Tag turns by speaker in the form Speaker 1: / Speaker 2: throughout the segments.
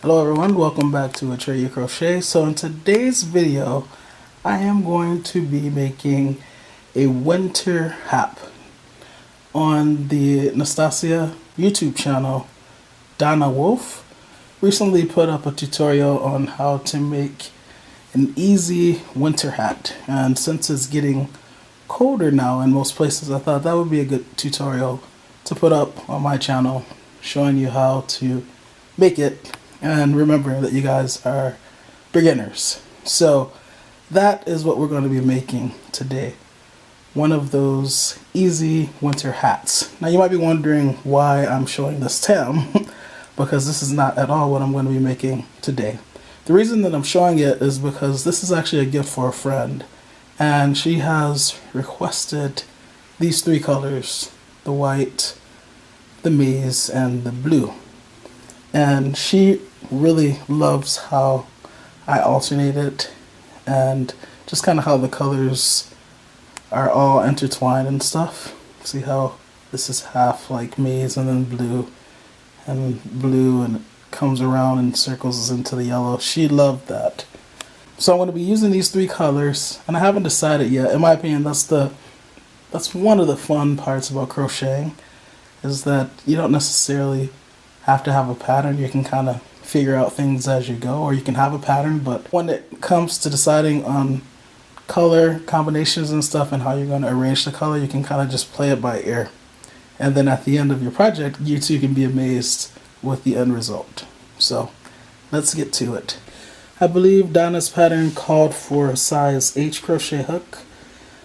Speaker 1: Hello everyone, welcome back to Atreyu Crochet. So in today's video, I am going to be making a winter hat. On the Naztazia YouTube channel, Donna recently put up a tutorial on how to make an easy winter hat. And since it's getting colder now in most places, I thought that would be a good tutorial to put up on my channel, showing you how to make it. And remember that you guys are beginners. So that is what we're going to be making today. One of those easy winter hats. Now you might be wondering why I'm showing this tail, because this is not at all what I'm going to be making today. The reason that I'm showing it is because this is actually a gift for a friend. And she has requested these three colors: the white, the maize, and the blue. And she really loves how I alternate it and just kind of how the colors are all intertwined and stuff. See how this is half like maize and then blue, and it comes around and circles into the yellow. She loved that. So I'm going to be using these three colors, and I haven't decided yet. In my opinion, that's one of the fun parts about crocheting, is that you don't necessarily have to have a pattern. You can kind of figure out things as you go, or you can have a pattern, but when it comes to deciding on color combinations and stuff and how you're going to arrange the color, you can kind of just play it by ear. And then at the end of your project, you too can be amazed with the end result. So let's get to it. I believe Donna's pattern called for a size H crochet hook.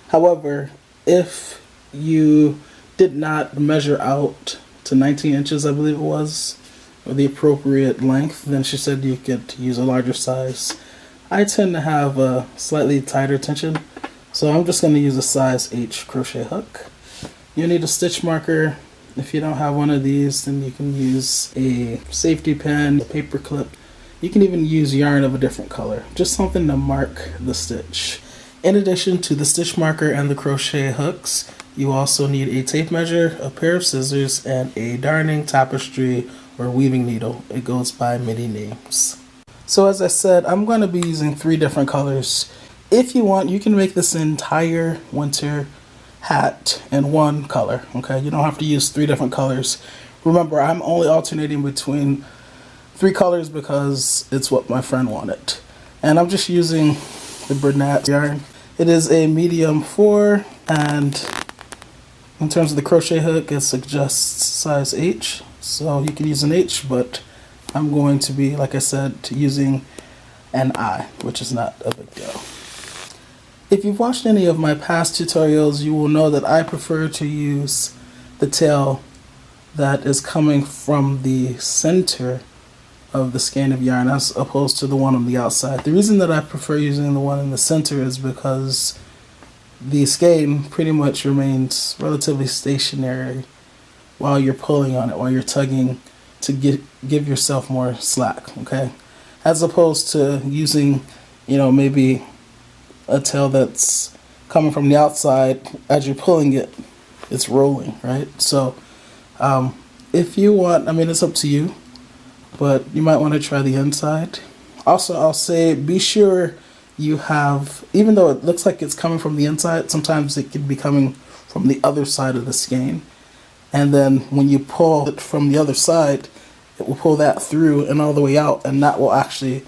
Speaker 1: However, if you did not measure out to 19 inches, I believe it was, or the appropriate length, then she said you could use a larger size. I tend to have a slightly tighter tension, so I'm just going to use a size H crochet hook. You need a stitch marker. If you don't have one of these, then you can use a safety pin, a paper clip. You can even use yarn of a different color, just something to mark the stitch. In addition to the stitch marker and the crochet hooks, you also need a tape measure, a pair of scissors, and a darning, tapestry, or weaving needle. It goes by many names. So as I said, I'm going to be using three different colors. If you want, you can make this entire winter hat in one color. Okay, you don't have to use three different colors. Remember, I'm only alternating between three colors because it's what my friend wanted. And I'm just using the Bernat yarn. It is a medium 4, and in terms of the crochet hook, it suggests size H. So you can use an H, but I'm going to be, like I said, using an I, which is not a big deal. If you've watched any of my past tutorials, you will know that I prefer to use the tail that is coming from the center of the skein of yarn as opposed to the one on the outside. The reason that I prefer using the one in the center is because the skein pretty much remains relatively stationary while you're pulling on it, while you're tugging, to give yourself more slack, okay? As opposed to using, maybe a tail that's coming from the outside. As you're pulling it, it's rolling, right? So if you want, it's up to you, but you might want to try the inside. Also, I'll say be sure you have, even though it looks like it's coming from the inside, sometimes it could be coming from the other side of the skein. And then when you pull it from the other side, it will pull that through and all the way out, and that will actually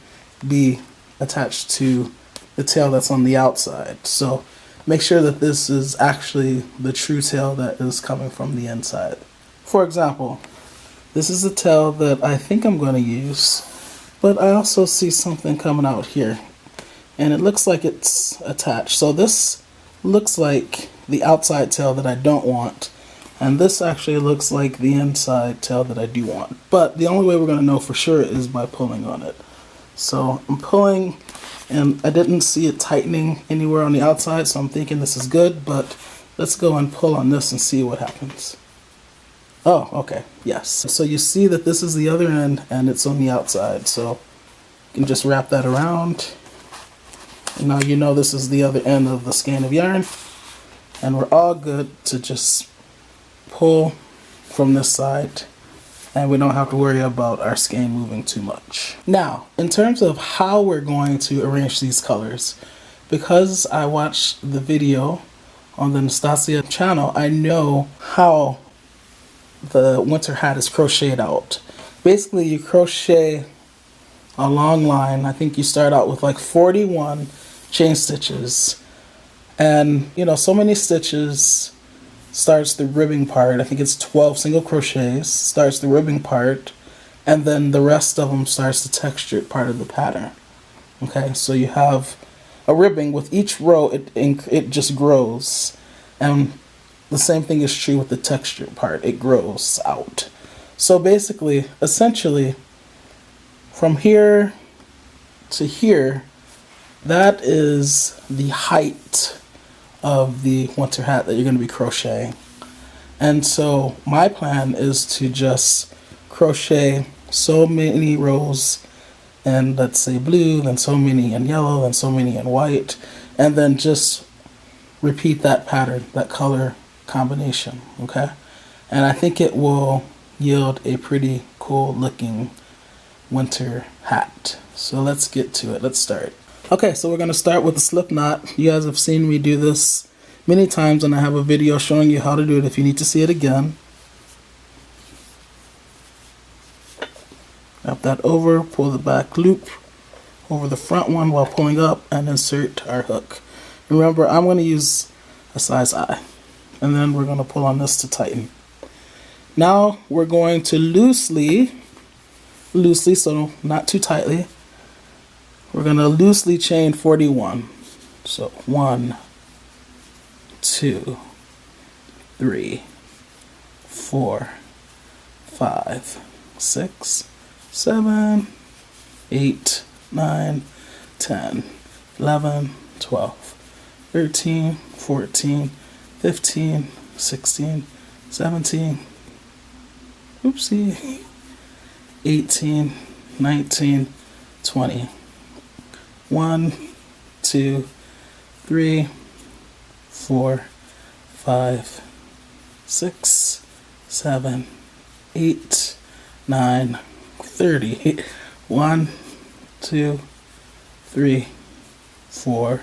Speaker 1: be attached to the tail that's on the outside. So make sure that this is actually the true tail that is coming from the inside. For example, this is the tail that I think I'm going to use, but I also see something coming out here, and it looks like it's attached. So this looks like the outside tail that I don't want, and this actually looks like the inside tail that I do want. But the only way we're going to know for sure is by pulling on it. So I'm pulling, and I didn't see it tightening anywhere on the outside, so I'm thinking this is good, but let's go and pull on this and see what happens. Oh, okay, yes. So you see that this is the other end and it's on the outside, so you can just wrap that around. And now you know this is the other end of the skein of yarn, and we're all good to just pull from this side and we don't have to worry about our skein moving too much. Now, in terms of how we're going to arrange these colors, because I watched the video on the Naztazia channel, I know how the winter hat is crocheted out. Basically, you crochet a long line. I think you start out with like 41 chain stitches, and you know, so many stitches starts the ribbing part. I think it's 12 single crochets starts the ribbing part, and then the rest of them starts the textured part of the pattern. Okay, so you have a ribbing with each row. It just grows, and the same thing is true with the textured part. It grows out. So basically, essentially, from here to here, that is the height of the winter hat that you're going to be crocheting. And so my plan is to just crochet so many rows in, let's say, blue, then so many in yellow, then so many in white, and then just repeat that pattern, that color combination, okay? And I think it will yield a pretty cool looking winter hat. So let's get to it. Let's start. Okay, so we're going to start with the slip knot. You guys have seen me do this many times, and I have a video showing you how to do it if you need to see it again. Wrap that over, pull the back loop over the front one while pulling up, and insert our hook. Remember, I'm going to use a size I, and then we're going to pull on this to tighten. Now we're going to loosely, so not too tightly, we're going to loosely chain 41. So 1, 2, 3, 4, 5, 6, 7, 8, 9, 10, 11, 12, 13, 14, 15, 16, 17, 18, 19, 20. 1, 2, 3, 4, 5, 6, 7, 8, 9, 30. 1, 2, 3, 4,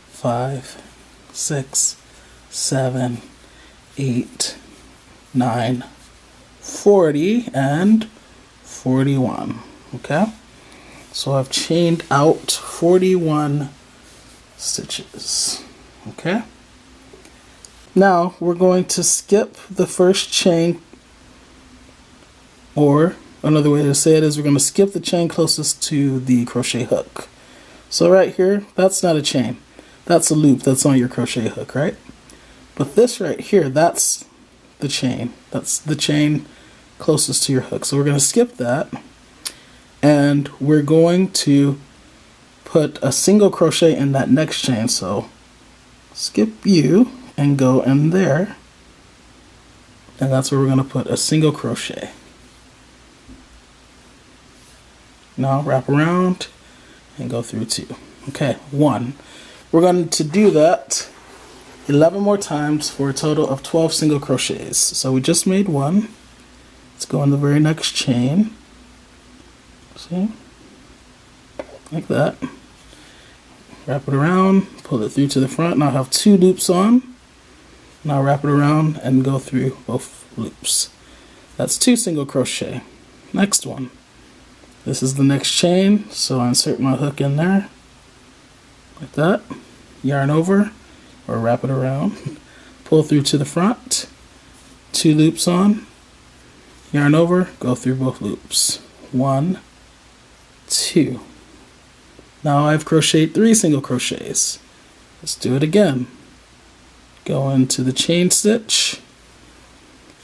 Speaker 1: 5, 6, 7, 8, 9, 40, and 41. Okay? So I've chained out 41 stitches. Okay? Now we're going to skip the first chain, or another way to say it is we're going to skip the chain closest to the crochet hook. So right here, that's not a chain. That's a loop that's on your crochet hook, right? But this right here, that's the chain. That's the chain closest to your hook. So we're going to skip that, and we're going to put a single crochet in that next chain. So skip you and go in there, and that's where we're going to put a single crochet. Now wrap around and go through 2. Okay, 1. We're going to do that 11 more times for a total of 12 single crochets. So we just made 1. Let's go in the very next chain. See? Like that. Wrap it around, pull it through to the front. Now I have 2 loops on. Now wrap it around and go through both loops. That's 2 single crochet. Next one. This is the next chain, so I insert my hook in there. Like that. Yarn over, or wrap it around. Pull through to the front. 2 loops on. Yarn over, go through both loops. 1, 2. Now I've crocheted 3 single crochets. Let's do it again. Go into the chain stitch,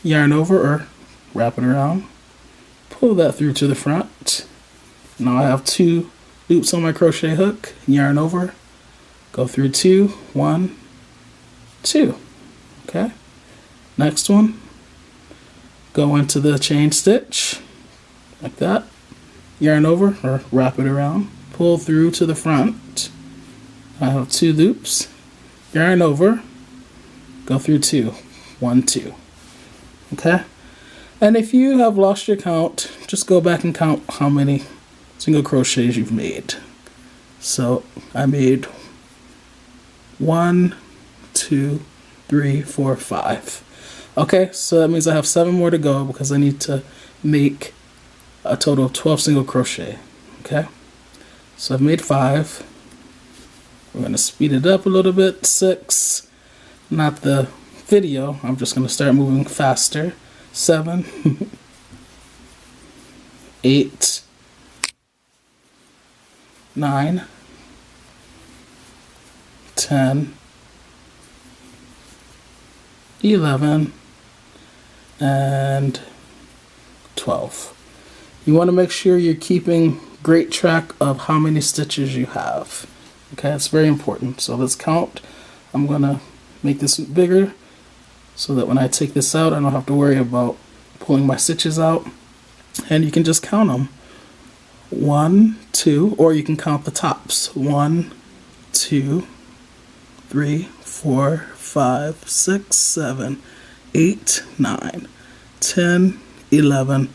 Speaker 1: yarn over or wrap it around, pull that through to the front. Now I have 2 loops on my crochet hook, yarn over, go through 2, 1, 2. Okay, next one, go into the chain stitch like that, yarn over or wrap it around, pull through to the front. I have 2 loops, yarn over, go through 2, 1, 2. Okay, And if you have lost your count, just go back and count how many single crochets you've made. So I made 1, 2, 3, 4, 5. Okay, so that means I have 7 more to go because I need to make a total of 12 single crochet. Okay, so I've made 5. We're going to speed it up a little bit. 6, not the video, I'm just going to start moving faster. 7, 8, 9, 10, 11, and 12. You want to make sure you're keeping great track of how many stitches you have. Okay, it's very important. So let's count. I'm going to make this bigger so that when I take this out, I don't have to worry about pulling my stitches out. And you can just count them. 1, 2, or you can count the tops. 1, 2, 3, 4, 5, 6, 7, 8, 9, 10, 11,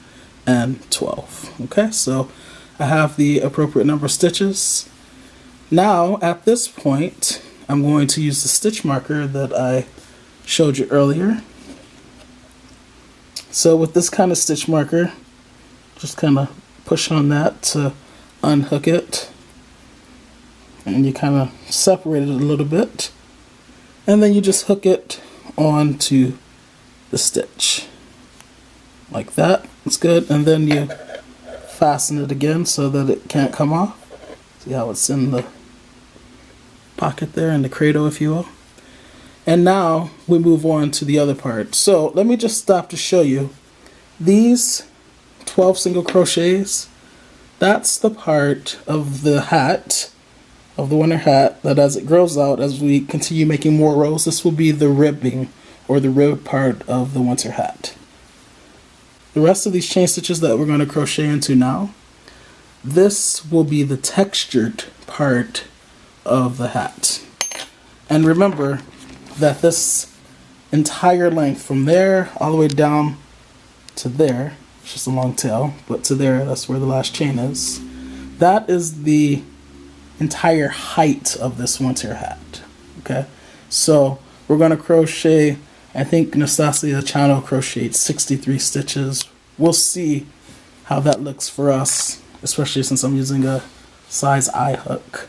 Speaker 1: and 12. Okay, so I have the appropriate number of stitches. Now, at this point, I'm going to use the stitch marker that I showed you earlier. So with this kind of stitch marker, just kind of push on that to unhook it. And you kind of separate it a little bit. And then you just hook it onto the stitch. Like that. It's good. And then you fasten it again so that it can't come off. See how it's in the pocket there, in the cradle, if you will. And now we move on to the other part. So let me just stop to show you. These 12 single crochets, that's the part of the hat, of the winter hat, that as it grows out, as we continue making more rows, this will be the ribbing, or the rib part of the winter hat. The rest of these chain stitches that we're going to crochet into now, this will be the textured part of the hat. And remember that this entire length from there all the way down to there, it's just a long tail, but to there, that's where the last chain is. That is the entire height of this winter hat. Okay, so we're going to crochet, I think Naztazia channel crocheted 63 stitches. We'll see how that looks for us, especially since I'm using a size I hook.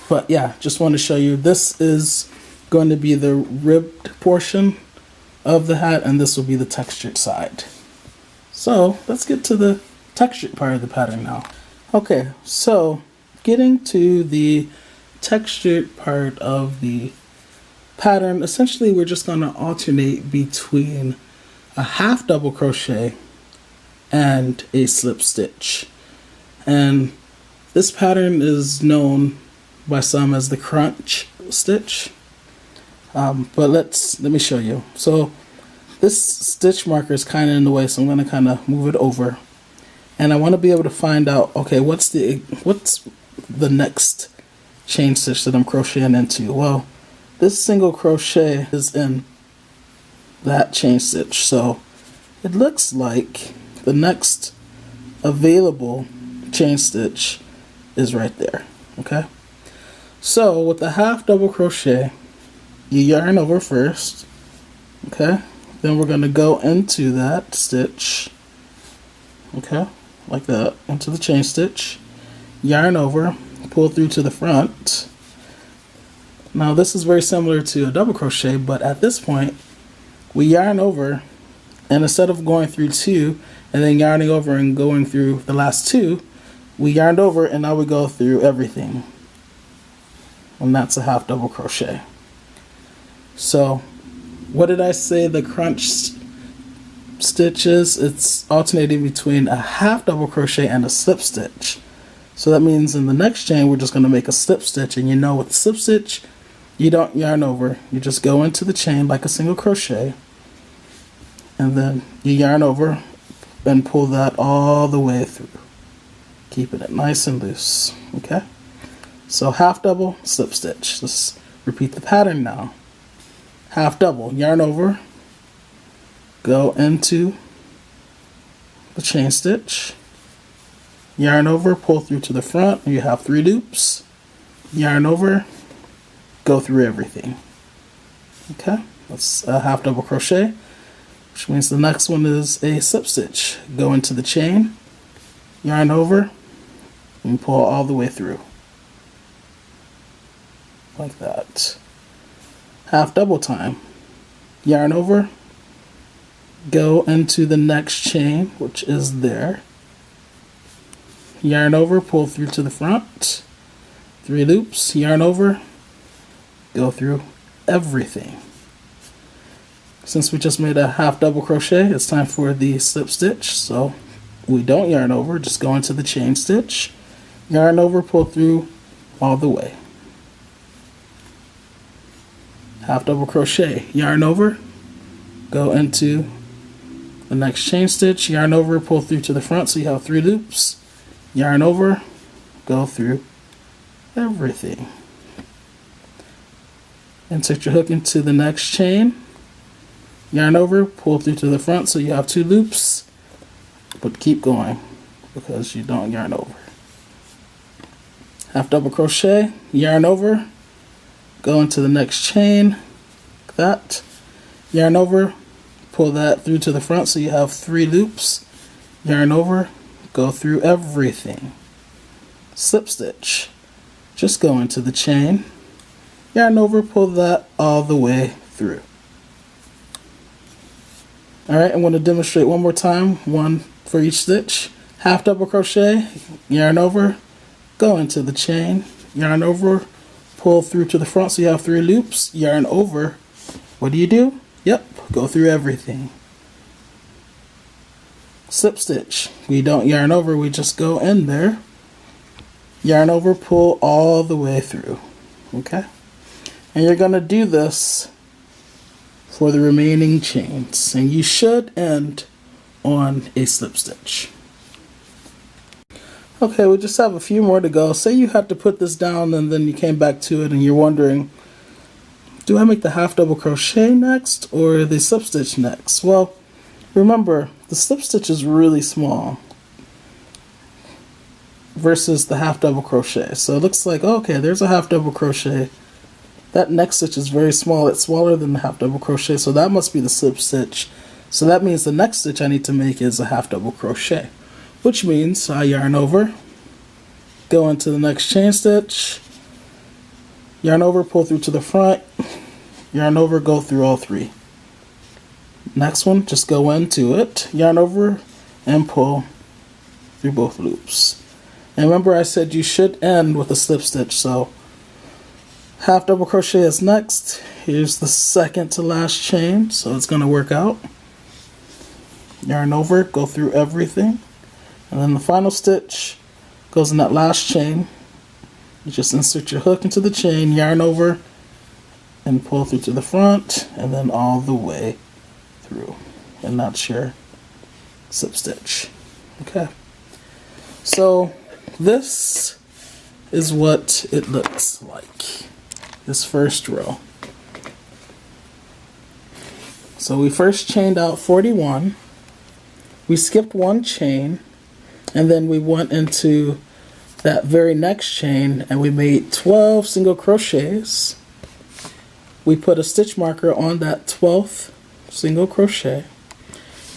Speaker 1: But yeah, just want to show you, this is going to be the ribbed portion of the hat, and this will be the textured side. So let's get to the textured part of the pattern now. Okay, so getting to the textured part of the pattern, essentially we're just going to alternate between a half double crochet and a slip stitch. And this pattern is known by some as the crunch stitch. But let me show you. So this stitch marker is kind of in the way, so I'm going to kind of move it over. And I want to be able to find out, okay, what's the next chain stitch that I'm crocheting into? Well, this single crochet is in that chain stitch, so it looks like the next available chain stitch is right there. Okay, so with the half double crochet, you yarn over first. Okay, then we're going to go into that stitch, okay, like that, into the chain stitch, yarn over, pull through to the front. Now this is very similar to a double crochet, but at this point we yarn over, and instead of going through 2 and then yarning over and going through the last 2, we yarned over and now we go through everything, and that's a half double crochet. So what did I say the crunch stitch is? It's alternating between a half double crochet and a slip stitch. So that means in the next chain we're just going to make a slip stitch, and you know with the slip stitch you don't yarn over, you just go into the chain like a single crochet, and then you yarn over and pull that all the way through, keeping it nice and loose. Okay, so half double, slip stitch. Let's repeat the pattern now. Half double, yarn over, go into the chain stitch, yarn over, pull through to the front, and you have 3 loops, yarn over, go through everything. Okay, that's a half double crochet, which means the next one is a slip stitch. Go into the chain, yarn over, and pull all the way through. Like that. Half double time. Yarn over, go into the next chain, which is there. Yarn over, pull through to the front. 3 loops, yarn over, go through everything. Since we just made a half double crochet, it's time for the slip stitch. So we don't yarn over, just go into the chain stitch, yarn over, pull through all the way. Half double crochet, yarn over, go into the next chain stitch, yarn over, pull through to the front, so you have 3 loops, yarn over, go through everything. Insert your hook into the next chain, yarn over, pull through to the front, so you have 2 loops, but keep going because you don't yarn over. Half double crochet, yarn over, go into the next chain, like that, yarn over, pull that through to the front, so you have 3 loops, yarn over, go through everything. Slip stitch, just go into the chain, yarn over, pull that all the way through. Alright, I'm going to demonstrate one more time, one for each stitch. Half double crochet, yarn over, go into the chain, yarn over, pull through to the front, so you have 3 loops, yarn over. What do? Yep, go through everything. Slip stitch, we don't yarn over, we just go in there, yarn over, pull all the way through. Okay, and you're going to do this for the remaining chains, and you should end on a slip stitch. Okay, we just have a few more to go. Say you had to put this down and then you came back to it and you're wondering, do I make the half double crochet next or the slip stitch next? Well, remember, the slip stitch is really small versus the half double crochet. So it looks like, okay, there's a half double crochet. That next stitch is very small. It's smaller than the half double crochet, so that must be the slip stitch. So that means the next stitch I need to make is a half double crochet, which means I yarn over, go into the next chain stitch, yarn over, pull through to the front, yarn over, go through all 3. Next one, just go into it, yarn over, and pull through both loops. And remember, I said you should end with a slip stitch, so half double crochet is next. Here's the second to last chain, so it's going to work out. Yarn over, go through everything, and then the final stitch goes in that last chain. You just insert your hook into the chain, yarn over, and pull through to the front, and then all the way through. And that's your slip stitch. Okay, so this is what it looks like, this first row. So we first chained out 41, we skipped 1 chain, and then we went into that very next chain and we made 12 single crochets. We put a stitch marker on that 12th single crochet,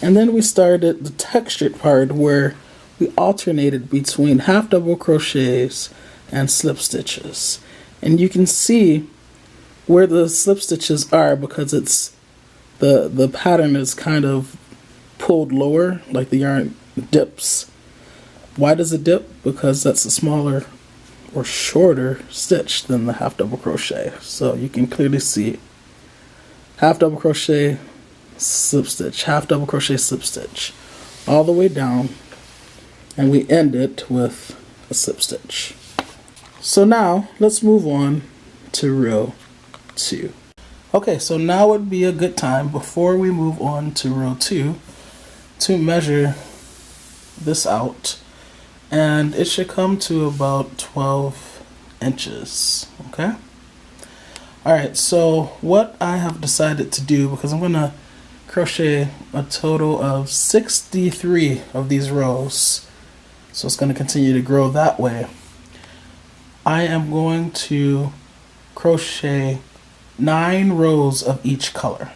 Speaker 1: and then we started the textured part where we alternated between half double crochets and slip stitches. And you can see where the slip stitches are because it's the pattern is kind of pulled lower, like the yarn dips. Why does it dip? Because that's a smaller or shorter stitch than the half double crochet. So you can clearly see half double crochet, slip stitch, half double crochet, slip stitch, all the way down, and we end it with a slip stitch. So now let's move on to row 2. Okay, so now would be a good time before we move on to row 2 to measure this out, and it should come to about 12 inches. Okay, all right, so what I have decided to do, because I'm gonna crochet a total of 63 of these rows, so it's going to continue to grow that way. I am going to crochet 9 rows of each color.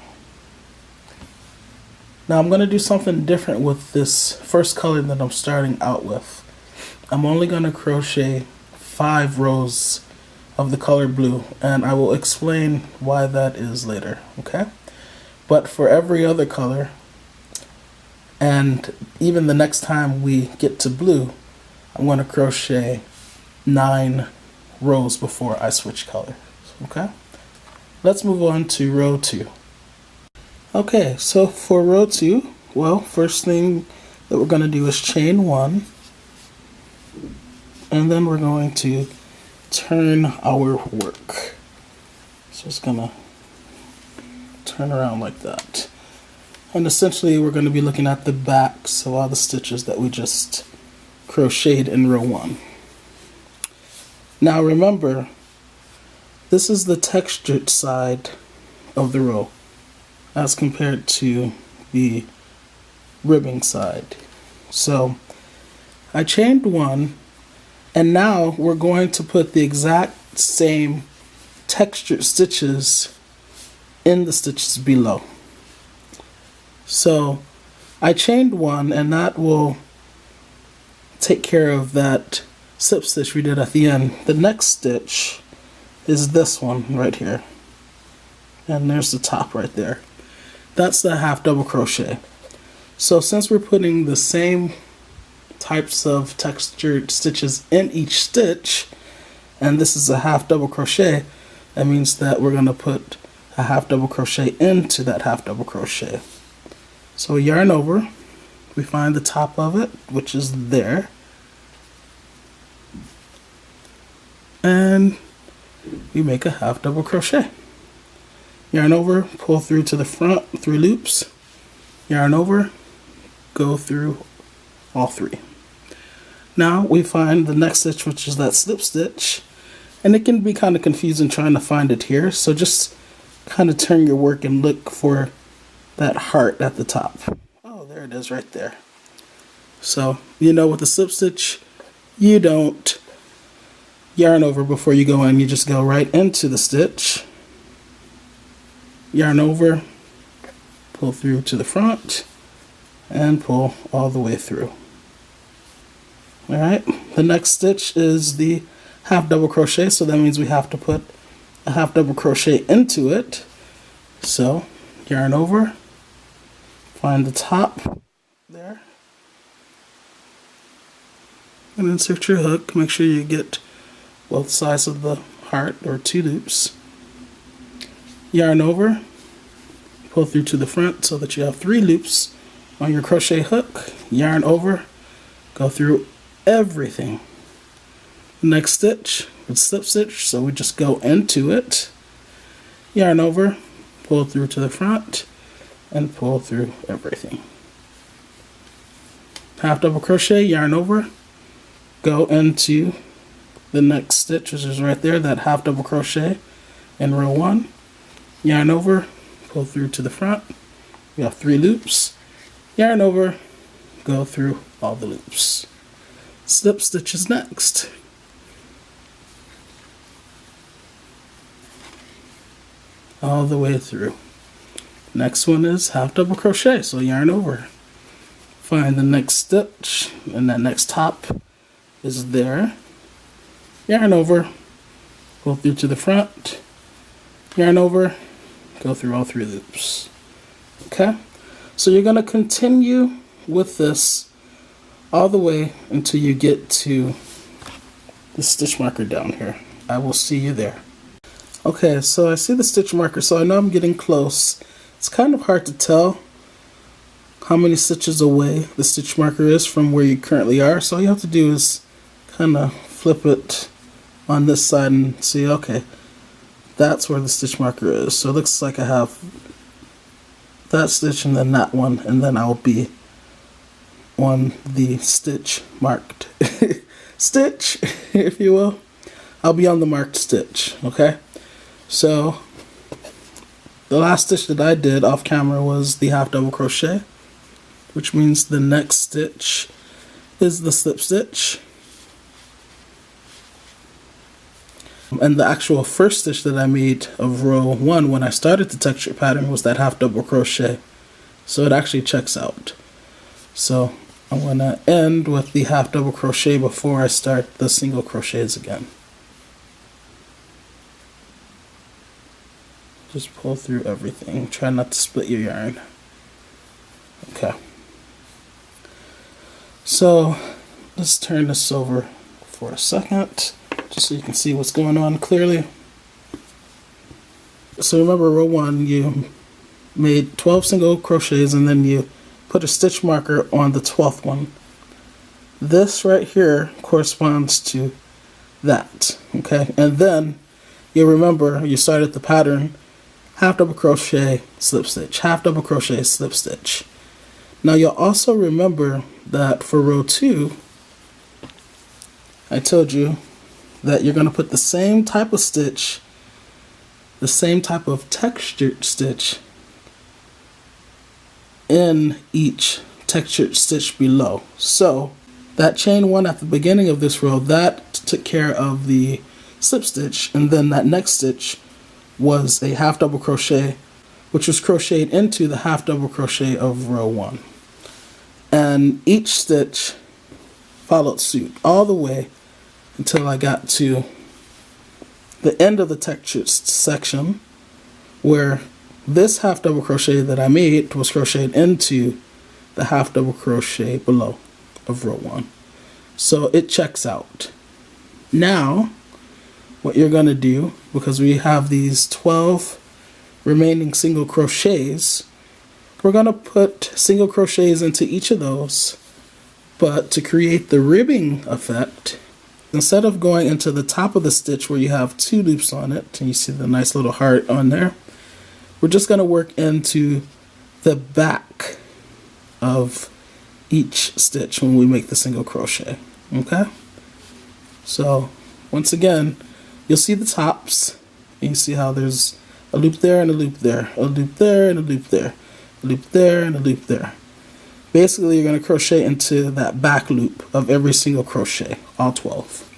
Speaker 1: Now I'm going to do something different with this first color that I'm starting out with. I'm only going to crochet 5 rows of the color blue, and I will explain why that is later, okay? But for every other color, and even the next time we get to blue, I'm going to crochet 9 rows before I switch colors, okay? Let's move on to row 2. Okay, so for row 2, well, first thing that we're going to do is chain 1, and then we're going to turn our work. So it's going to turn around like that. And essentially we're going to be looking at the backs of all the stitches that we just crocheted in row 1. Now remember, this is the textured side of the row as compared to the ribbing side. So I chained 1, and now we're going to put the exact same textured stitches in the stitches below. So I chained 1, and that will take care of that slip stitch we did at the end. The next stitch is this one right here, and there's the top right there. That's the half double crochet. So since we're putting the same types of textured stitches in each stitch, and this is a half double crochet, that means that we're going to put a half double crochet into that half double crochet. So we yarn over, we find the top of it, which is there, and we make a half double crochet. Yarn over, pull through to the front 3 loops, yarn over, go through all 3. Now we find the next stitch, which is that slip stitch, and it can be kind of confusing trying to find it here, so just kind of turn your work and look for that heart at the top. Oh, there it is right there. So you know, with the slip stitch, you don't yarn over before you go in, you just go right into the stitch, yarn over, pull through to the front, and pull all the way through. Alright, the next stitch is the half double crochet, so that means we have to put a half double crochet into it. So yarn over, find the top there, and insert your hook. Make sure you get both sides of the heart, or 2 loops. Yarn over, pull through to the front so that you have 3 loops on your crochet hook. Yarn over, go through everything. Next stitch is slip stitch, so we just go into it. Yarn over, pull through to the front, and pull through everything. Half double crochet, yarn over, go into the next stitch, which is right there, that half double crochet in row 1. Yarn over, pull through to the front. We have 3 loops. Yarn over, go through all the loops. Slip stitch is next. All the way through. Next one is half double crochet, so yarn over. Find the next stitch, and that next top is there. Yarn over, pull through to the front, yarn over, go through all 3 loops. Okay, so you're going to continue with this all the way until you get to the stitch marker down here. I will see you there. Okay, so I see the stitch marker, so I know I'm getting close. It's kind of hard to tell how many stitches away the stitch marker is from where you currently are, so all you have to do is kind of flip it on this side and see, okay, that's where the stitch marker is. So it looks like I have that stitch and then that one, and then I'll be on the stitch marked stitch, if you will. I'll be on the marked stitch, okay? So The last stitch that I did off camera was the half double crochet, which means the next stitch is the slip stitch. And the actual first stitch that I made of row 1 when I started the texture pattern was that half double crochet. So it actually checks out. So I'm going to end with the half double crochet before I start the single crochets again. Just pull through everything. Try not to split your yarn. Okay. So let's turn this over for a second, just so you can see what's going on clearly. So remember, row 1, you made 12 single crochets and then you put a stitch marker on the 12th one. This right here corresponds to that, okay? And then you remember you started the pattern half double crochet, slip stitch, half double crochet, slip stitch. Now you'll also remember that for row 2, I told you that you're going to put the same type of stitch, the same type of textured stitch in each textured stitch below. So that chain 1 at the beginning of this row, that took care of the slip stitch, and then that next stitch was a half double crochet, which was crocheted into the half double crochet of row 1. And each stitch followed suit all the way until I got to the end of the textured section, where this half double crochet that I made was crocheted into the half double crochet below of row 1. So it checks out. Now what you're going to do, because we have these 12 remaining single crochets, we're going to put single crochets into each of those, but to create the ribbing effect, instead of going into the top of the stitch where you have 2 loops on it, and you see the nice little heart on there, we're just going to work into the back of each stitch when we make the single crochet. Okay? So once again, you'll see the tops, and you see how there's a loop there and a loop there, a loop there and a loop there, a loop there and a loop there. Basically, you're going to crochet into that back loop of every single crochet, all 12.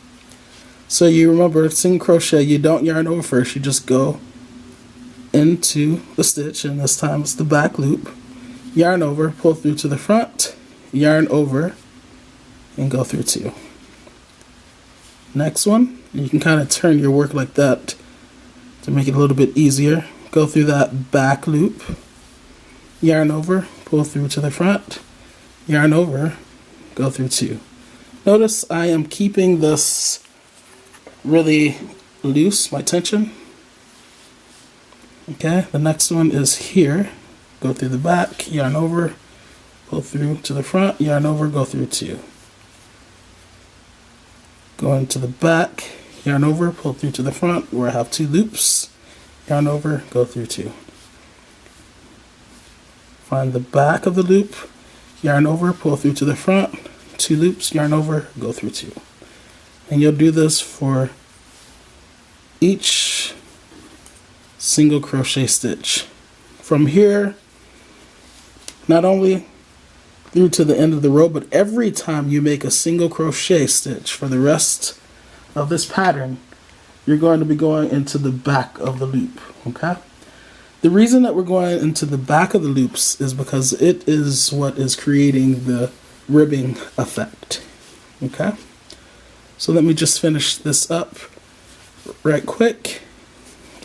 Speaker 1: So you remember, single crochet, you don't yarn over first, you just go into the stitch, and this time it's the back loop, yarn over, pull through to the front, yarn over, and go through 2. Next one, you can kind of turn your work like that to make it a little bit easier. Go through that back loop, yarn over, pull through to the front, yarn over, go through 2. Notice I am keeping this really loose, my tension. Okay, the next one is here. Go through the back, yarn over, pull through to the front, yarn over, go through 2. Go into the back, yarn over, pull through to the front where I have 2 loops, yarn over, go through 2. Find the back of the loop, yarn over, pull through to the front, 2 loops, yarn over, go through 2. And you'll do this for each single crochet stitch. From here, not only through to the end of the row, but every time you make a single crochet stitch for the rest of this pattern, you're going to be going into the back of the loop, okay? The reason that we're going into the back of the loops is because it is what is creating the ribbing effect, okay? So let me just finish this up right quick,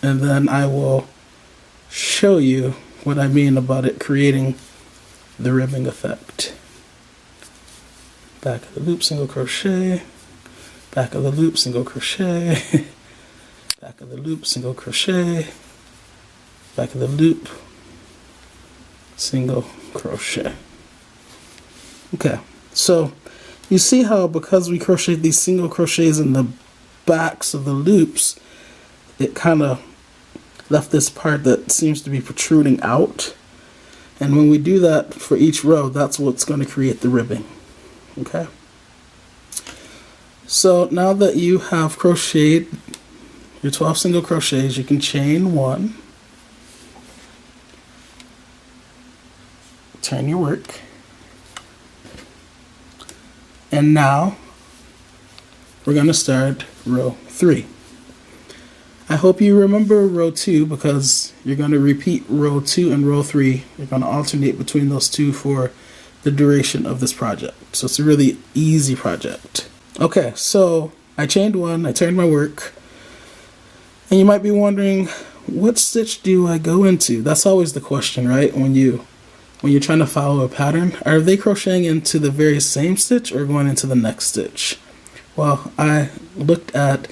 Speaker 1: and then I will show you what I mean about it creating the ribbing effect. Back of the loop, single crochet, back of the loop, single crochet, back of the loop, single crochet, back of the loop, single crochet. Okay, so you see how because we crocheted these single crochets in the backs of the loops, it kind of left this part that seems to be protruding out. And when we do that for each row, that's what's going to create the ribbing. Okay? So now that you have crocheted your 12 single crochets, you can chain 1, turn your work. And now we're going to start row 3. I hope you remember row 2 because you're going to repeat row 2 and row 3. You're going to alternate between those two for the duration of this project. So it's a really easy project. Okay, so I chained 1, I turned my work, and you might be wondering, what stitch do I go into? That's always the question, right? When you're trying to follow a pattern, are they crocheting into the very same stitch or going into the next stitch? Well, I looked at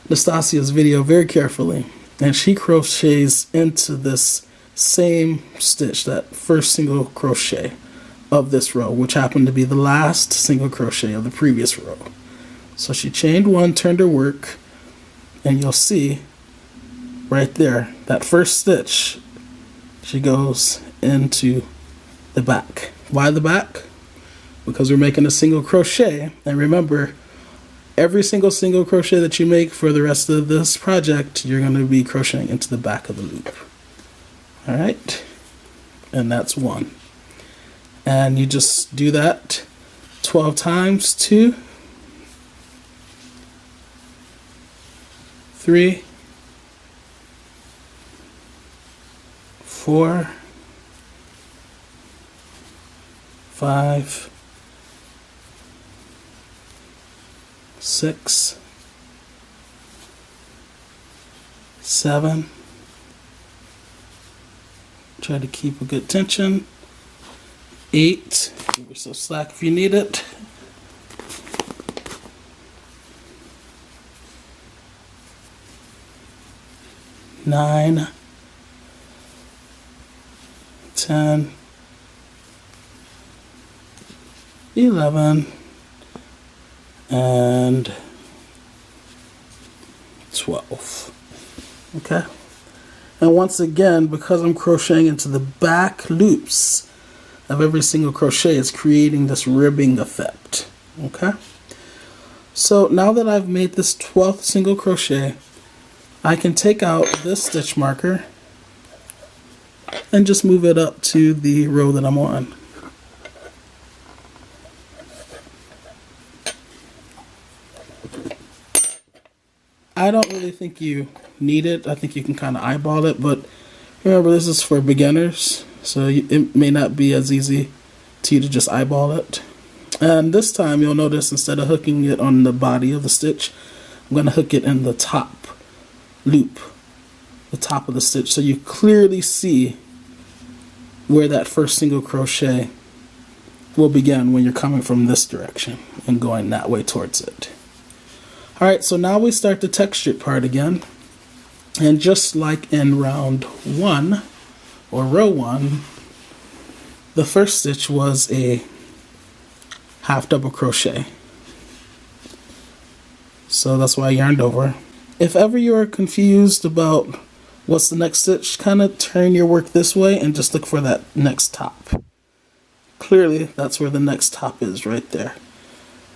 Speaker 1: Nastazia's video very carefully, and she crochets into this same stitch, that first single crochet of this row, which happened to be the last single crochet of the previous row. So she chained 1, turned her work, and you'll see right there, that first stitch, she goes into the back. Why the back? Because we're making a single crochet, and remember, every single crochet that you make for the rest of this project, you're going to be crocheting into the back of the loop. Alright, and that's 1. And you just do that 12 times, 2, 3, 4, 5, 6, 7. Try to keep a good tension. 8. Give yourself slack if you need it. 9, 10, 11, and 12. Okay? And once again, because I'm crocheting into the back loops of every single crochet, it's creating this ribbing effect. Okay? So now that I've made this 12th single crochet, I can take out this stitch marker and just move it up to the row that I'm on. I don't really think you need it. I think you can kind of eyeball it, but remember, this is for beginners, so it may not be as easy to you to just eyeball it. And this time you'll notice, instead of hooking it on the body of the stitch, I'm going to hook it in the top loop, the top of the stitch, so you clearly see where that first single crochet will begin when you're coming from this direction and going that way towards it. Alright, so now we start the textured part again, and just like in round 1 or row 1, the first stitch was a half double crochet, so that's why I yarned over. If ever you are confused about what's the next stitch, kind of turn your work this way and just look for that next top. Clearly that's where the next top is, right there.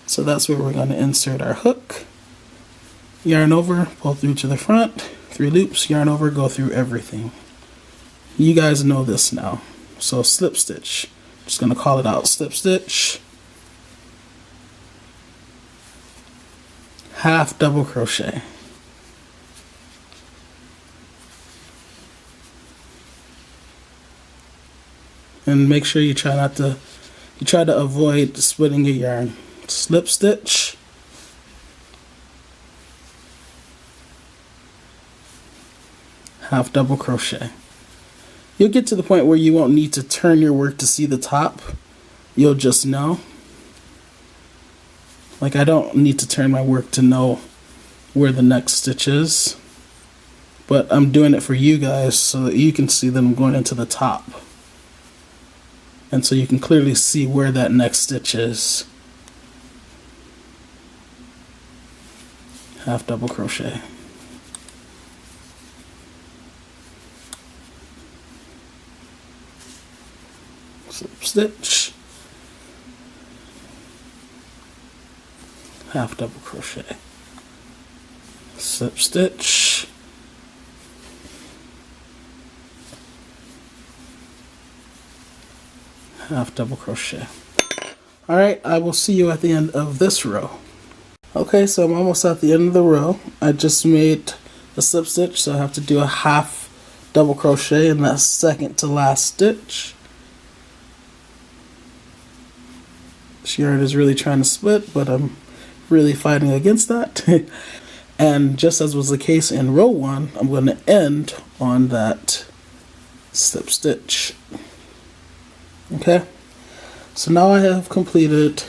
Speaker 1: So that's where we're going to insert our hook. Yarn over, pull through to the front, 3 loops, yarn over, go through everything. You guys know this now. So slip stitch, just going to call it out, slip stitch, half double crochet, and make sure you try to avoid splitting your yarn. Slip stitch, half double crochet. You'll get to the point where you won't need to turn your work to see the top. You'll just know. Like, I don't need to turn my work to know where the next stitch is, but I'm doing it for you guys so that you can see that I'm going into the top, and so you can clearly see where that next stitch is. Half double crochet. Slip stitch, half double crochet, slip stitch, half double crochet. Alright, I will see you at the end of this row. Okay, so I'm almost at the end of the row. I just made a slip stitch, so I have to do a half double crochet in that second to last stitch. This yarn is really trying to split, but I'm really fighting against that. And just as was the case in row 1, I'm going to end on that slip stitch. Okay, so now I have completed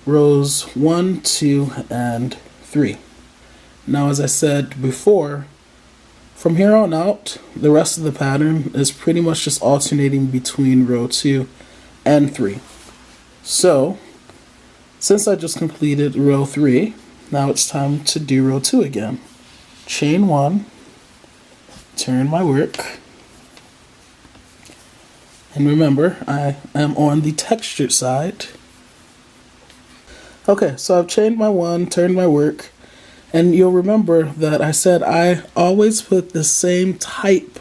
Speaker 1: rows 1, 2, and 3. Now, as I said before, from here on out, the rest of the pattern is pretty much just alternating between row 2 and 3. So, since I just completed row 3, now it's time to do row 2 again. Chain 1, turn my work, and remember, I am on the textured side. Okay, so I've chained my 1, turned my work, and you'll remember that I said I always put the same type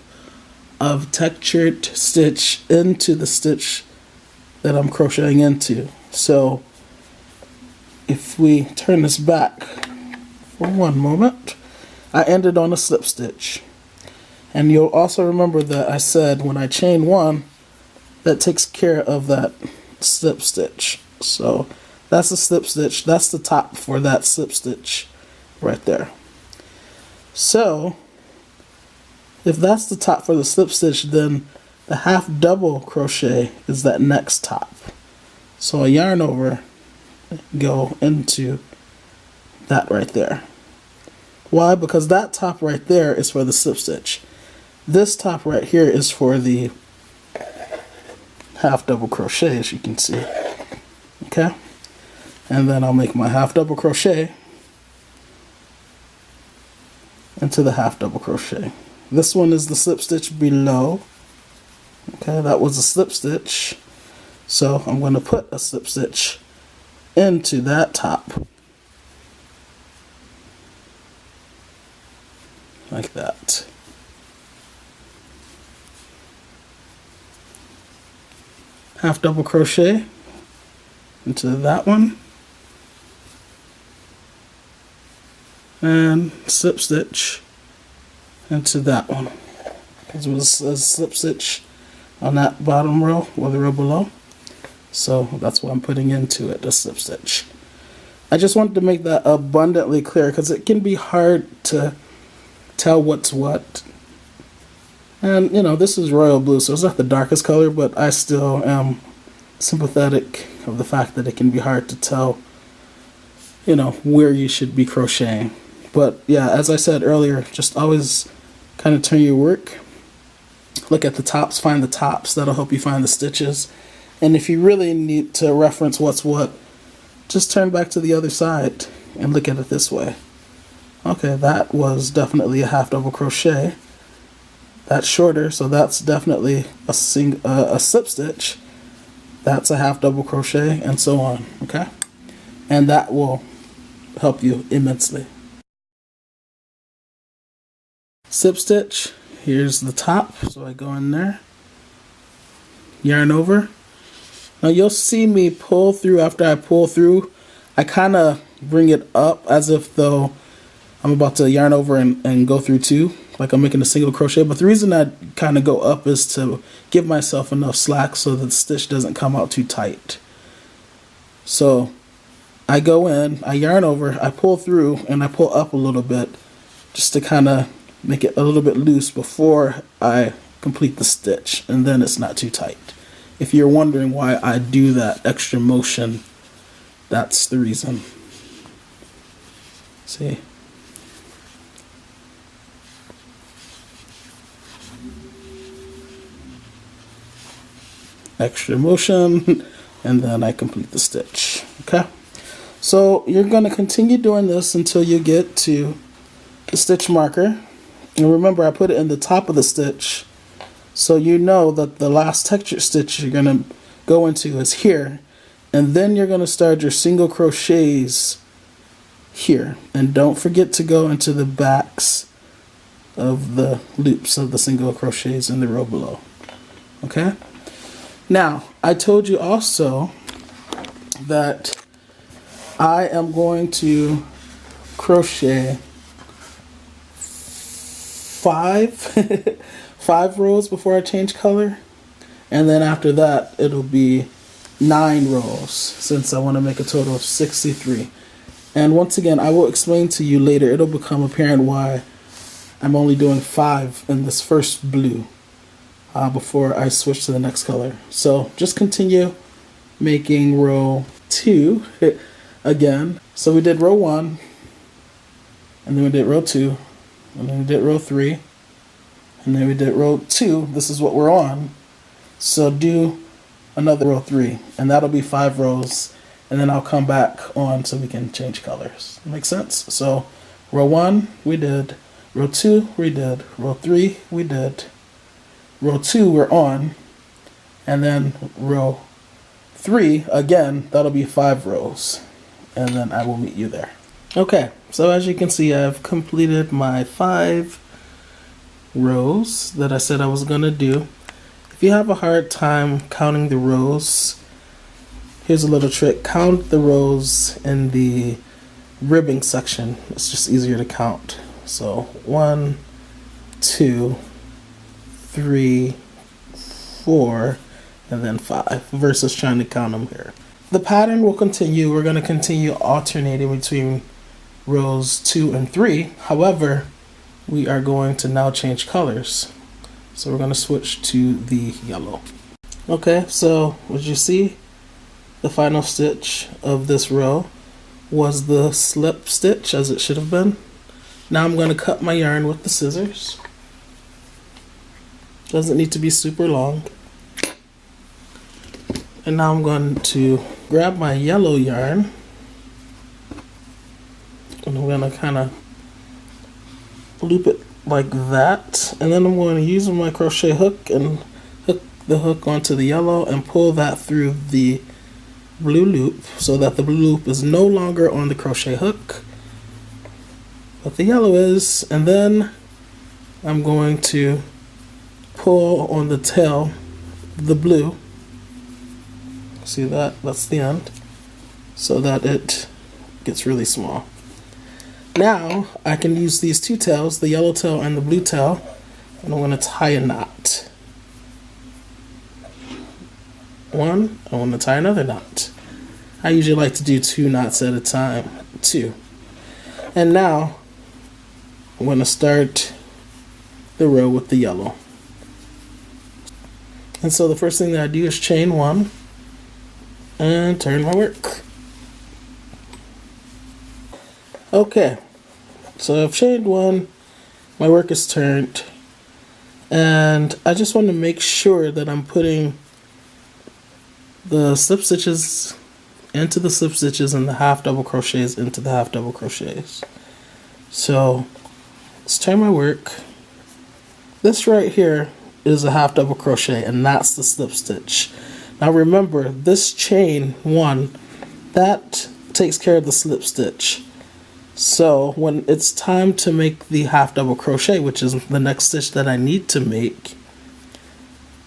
Speaker 1: of textured stitch into the stitch that I'm crocheting into. So if we turn this back for one moment, I ended on a slip stitch. And you'll also remember that I said when I chain 1, that takes care of that slip stitch. So that's a slip stitch. That's the top for that slip stitch right there. So if that's the top for the slip stitch, then the half double crochet is that next top. So I yarn over, go into that right there. Why? Because that top right there is for the slip stitch. This top right here is for the half double crochet, as you can see. Okay, and then I'll make my half double crochet into the half double crochet. This one is the slip stitch below. Okay, that was a slip stitch, so I'm going to put a slip stitch into that top like that. Half double crochet into that one, and slip stitch into that one, because it was a slip stitch on that bottom row or the row below, so that's what I'm putting into it, the slip stitch. I just wanted to make that abundantly clear because it can be hard to tell what's what. And you know, this is royal blue, so it's not the darkest color, but I still am sympathetic of the fact that it can be hard to tell, you know, where you should be crocheting. But yeah, as I said earlier, just always kind of turn your work, look at the tops, find the tops. That'll help you find the stitches. And if you really need to reference what's what, just turn back to the other side and look at it this way. Okay, that was definitely a half double crochet. That's shorter, so that's definitely a slip stitch. That's a half double crochet, and so on. Okay, and that will help you immensely. Slip stitch. Here's the top, so I go in there, yarn over. Now you'll see me pull through. After I pull through, I kind of bring it up as if though I'm about to yarn over and go through two, like I'm making a single crochet. But the reason I kind of go up is to give myself enough slack so that the stitch doesn't come out too tight. So I go in, I yarn over, I pull through, and I pull up a little bit just to kind of make it a little bit loose before I complete the stitch, and then it's not too tight. If you're wondering why I do that extra motion, that's the reason. See? Extra motion, and then I complete the stitch. Okay, so you're going to continue doing this until you get to the stitch marker. And remember, I put it in the top of the stitch, so you know that the last texture stitch you're going to go into is here, and then you're going to start your single crochets here. And don't forget to go into the backs of the loops of the single crochets in the row below. Okay? Now, I told you also that I am going to crochet 5 rows before I change color, and then after that it'll be 9 rows, since I want to make a total of 63. And once again, I will explain to you later, it'll become apparent why I'm only doing 5 in this first blue before I switch to the next color. So just continue making row 2 again. So we did row 1, and then we did row 2, and then we did row 3, and then we did row 2. This is what we're on. So do another row 3, and that'll be 5 rows, and then I'll come back on so we can change colors. Make sense? So row 1 we did, row 2 we did, row 3 we did, row 2 we're on, and then row 3 again, that'll be 5 rows, and then I will meet you there. Okay, so as you can see, I've completed my 5 rows that I said I was gonna do. If you have a hard time counting the rows, here's a little trick. Count the rows in the ribbing section. It's just easier to count. So 1, 2, 3, 4, and then 5, versus trying to count them here. The pattern will continue. We're going to continue alternating between rows 2 and 3. However, we are going to now change colors. So we're going to switch to the yellow. Okay, so what you see, the final stitch of this row was the slip stitch, as it should have been. Now I'm going to cut my yarn with the scissors. Doesn't need to be super long. And now I'm going to grab my yellow yarn, and I'm going to kind of loop it like that, and then I'm going to use my crochet hook and hook the hook onto the yellow and pull that through the blue loop, so that the blue loop is no longer on the crochet hook, but the yellow is. And then I'm going to pull on the tail of the blue. See that? That's the end, so that it gets really small. Now I can use these 2 tails, the yellow tail and the blue tail, and I'm going to tie a knot. 1, I want to tie another knot. I usually like to do 2 knots at a time. 2. And now I'm going to start the row with the yellow. And so the first thing that I do is chain 1 and turn my work. Okay, so I've chained 1, my work is turned, and I just want to make sure that I'm putting the slip stitches into the slip stitches and the half double crochets into the half double crochets. So let's turn my work. This right here is a half double crochet, and that's the slip stitch. Now remember, this chain 1, that takes care of the slip stitch. So when it's time to make the half double crochet, which is the next stitch that I need to make,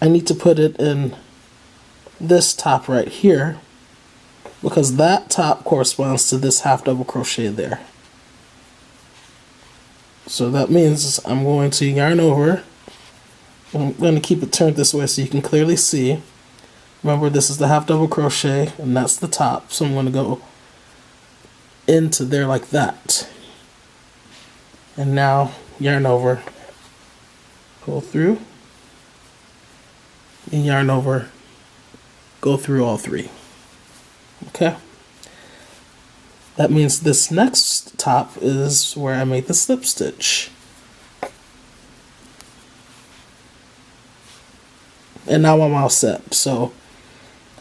Speaker 1: I need to put it in this top right here, because that top corresponds to this half double crochet there. So that means I'm going to yarn over. I'm going to keep it turned this way so you can clearly see. Remember, this is the half double crochet and that's the top, so I'm going to go into there like that, and now yarn over, pull through, and yarn over, go through all 3. Okay, that means this next top is where I made the slip stitch, and now I'm all set. So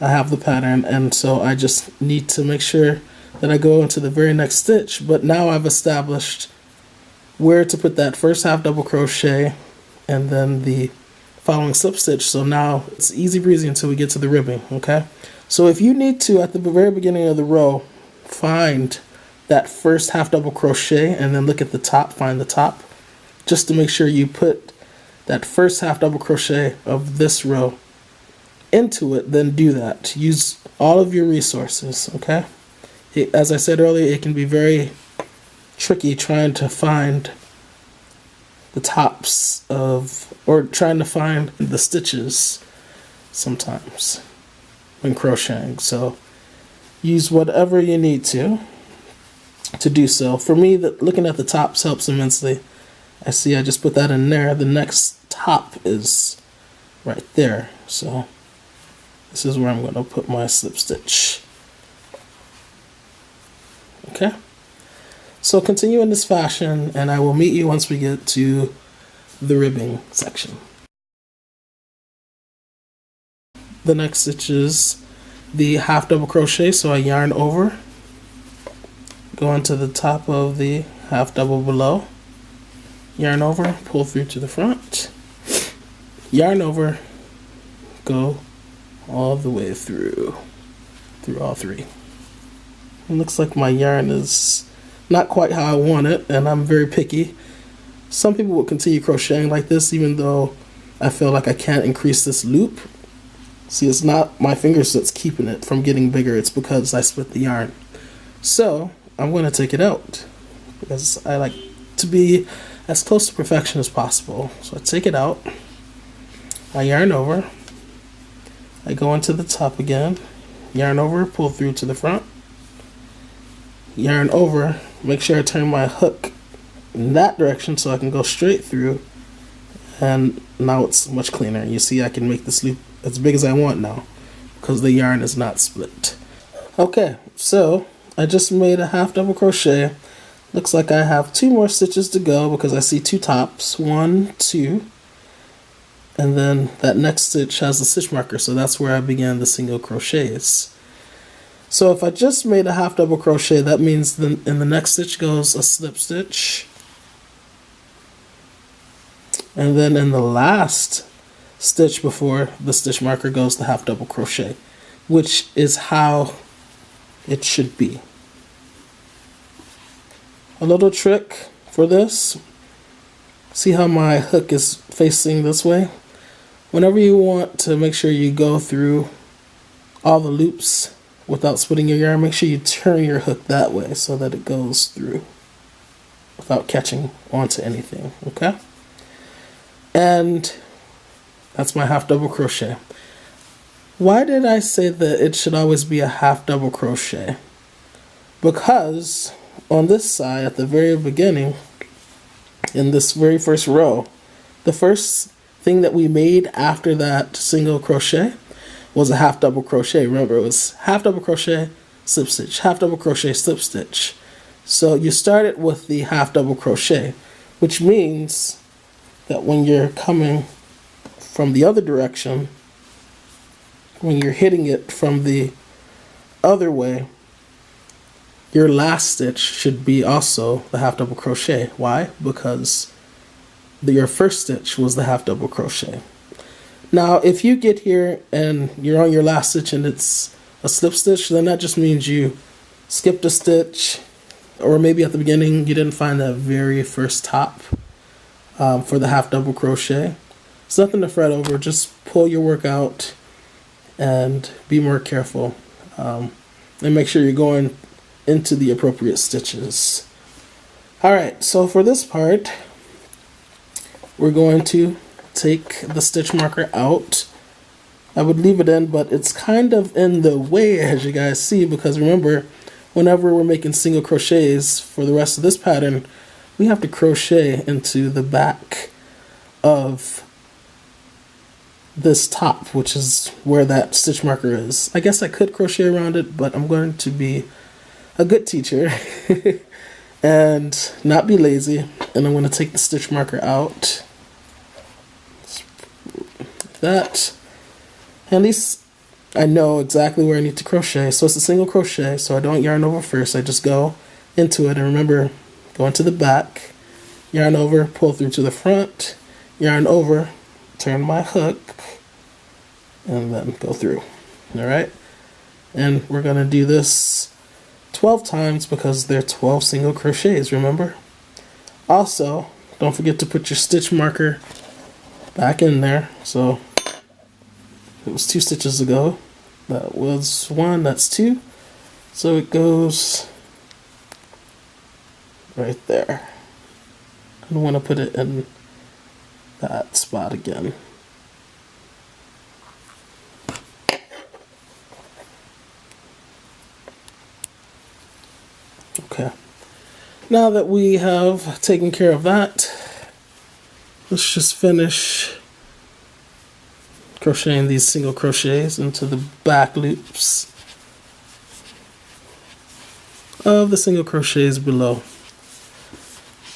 Speaker 1: I have the pattern, and so I just need to make sure that I go into the very next stitch. But now I've established where to put that first half double crochet and then the following slip stitch. So now it's easy breezy until we get to the ribbing. Okay, so if you need to, at the very beginning of the row, find that first half double crochet and then look at the top, find the top, just to make sure you put that first half double crochet of this row into it, then do that. Use all of your resources, okay? As I said earlier, it can be very tricky trying to find the tops of, or trying to find the stitches sometimes when crocheting. So use whatever you need to do so. For me, looking at the tops helps immensely. I see I just put that in there. The next top is right there. So this is where I'm going to put my slip stitch. Okay. So continue in this fashion, and I will meet you once we get to the ribbing section. The next stitch is the half double crochet, so I yarn over, go into the top of the half double below, yarn over, pull through to the front, yarn over, go all the way through all three. It looks like my yarn is not quite how I want it, and I'm very picky. Some people will continue crocheting like this even though I feel like I can't increase this loop. See, it's not my fingers that's keeping it from getting bigger, it's because I split the yarn. So I'm going to take it out because I like to be as close to perfection as possible. So I take it out, I yarn over, I go into the top again, yarn over, pull through to the front, yarn over, make sure I turn my hook in that direction so I can go straight through, and now it's much cleaner. You see I can make this loop as big as I want now because the yarn is not split. Okay, so I just made a half double crochet. Looks like I have 2 more stitches to go because I see 2 tops, 1, 2, and then that next stitch has a stitch marker, so that's where I began the single crochets. So if I just made a half double crochet, that means then in the next stitch goes a slip stitch, and then in the last stitch before the stitch marker goes the half double crochet, which is how it should be. A little trick for this, see how my hook is facing this way? Whenever you want to make sure you go through all the loops without splitting your yarn, make sure you turn your hook that way so that it goes through without catching onto anything, okay? And that's my half double crochet. Why did I say that it should always be a half double crochet? Because on this side at the very beginning, in this very first row, the first thing that we made after that single crochet was a half double crochet. Remember, it was half double crochet, slip stitch, half double crochet, slip stitch. So you started with the half double crochet, which means that when you're coming from the other direction, when you're hitting it from the other way, your last stitch should be also the half double crochet. Why? Because your first stitch was the half double crochet. Now if you get here and you're on your last stitch and it's a slip stitch, then that just means you skipped a stitch, or maybe at the beginning you didn't find that very first top for the half double crochet. It's nothing to fret over. Just pull your work out and be more careful, and make sure you're going into the appropriate stitches. Alright, so for this part we're going to take the stitch marker out. I would leave it in, but it's kind of in the way, as you guys see, because remember, whenever we're making single crochets for the rest of this pattern, we have to crochet into the back of this top, which is where that stitch marker is. I guess I could crochet around it, but I'm going to be a good teacher and not be lazy, and I'm going to take the stitch marker out like that. At least I know exactly where I need to crochet. So it's a single crochet, so I don't yarn over first. I just go into it, and remember, go into the back, yarn over, pull through to the front, yarn over, turn my hook, and then go through. Alright? And we're going to do this 12 times because they're 12 single crochets, remember? Also, don't forget to put your stitch marker back in there. So It was 2 stitches ago. That was 1, that's 2. So it goes right there. I want to put it in that spot again. Okay. Now that we have taken care of that, let's just finish crocheting these single crochets into the back loops of the single crochets below.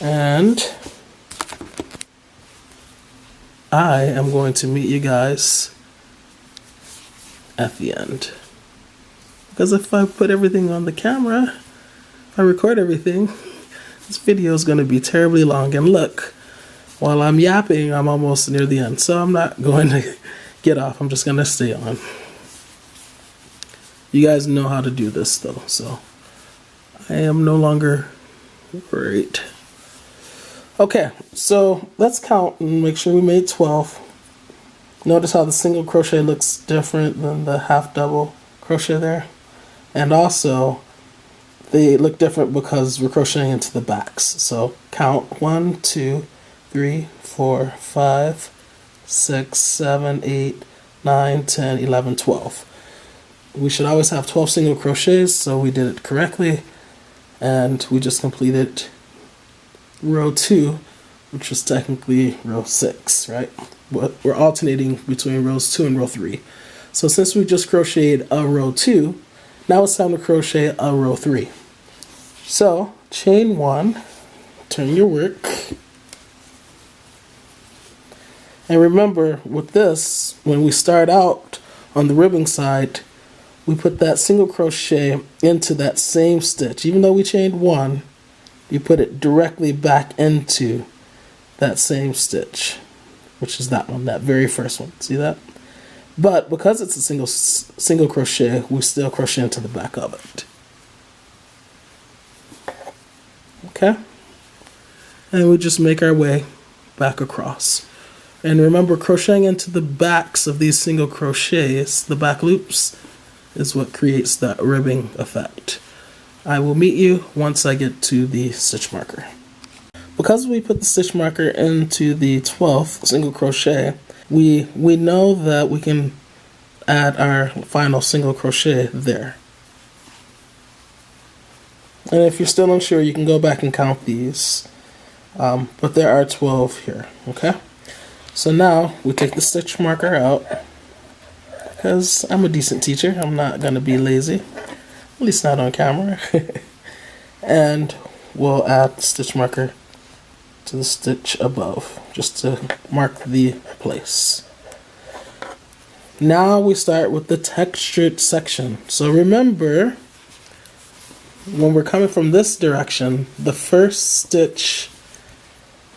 Speaker 1: And I am going to meet you guys at the end. Because if I put everything on the camera, if I record everything, this video is going to be terribly long. And look, while I'm yapping, I'm almost near the end. So I'm not going to get off. I'm just going to stay on. You guys know how to do this though, so I am no longer worried. Okay, so let's count and make sure we made 12. Notice how the single crochet looks different than the half double crochet there. And also, they look different because we're crocheting into the backs. So count 1, 2, 3, 4, 5, 6, 7, 8, 9, 10, 11, 12. We should always have 12 single crochets, so we did it correctly. And we just completed row 2, which was technically row 6, right? But we're alternating between rows 2 and row 3. So since we just crocheted a row 2, now it's time to crochet a row 3. So chain 1, turn your work. And remember with this, when we start out on the ribbing side, we put that single crochet into that same stitch. Even though we chained 1, you put it directly back into that same stitch, which is that one, that very first one. See that? But because it's a single crochet, we still crochet into the back of it. Okay? And we just make our way back across. And remember, crocheting into the backs of these single crochets, the back loops, is what creates that ribbing effect. I will meet you once I get to the stitch marker. Because we put the stitch marker into the 12th single crochet, we know that we can add our final single crochet there. And if you're still unsure, you can go back and count these. But there are 12 here, okay? So now we take the stitch marker out, because I'm a decent teacher. I'm not going to be lazy, at least not on camera. And we'll add the stitch marker to the stitch above, just to mark the place. Now we start with the textured section. So remember, when we're coming from this direction, the first stitch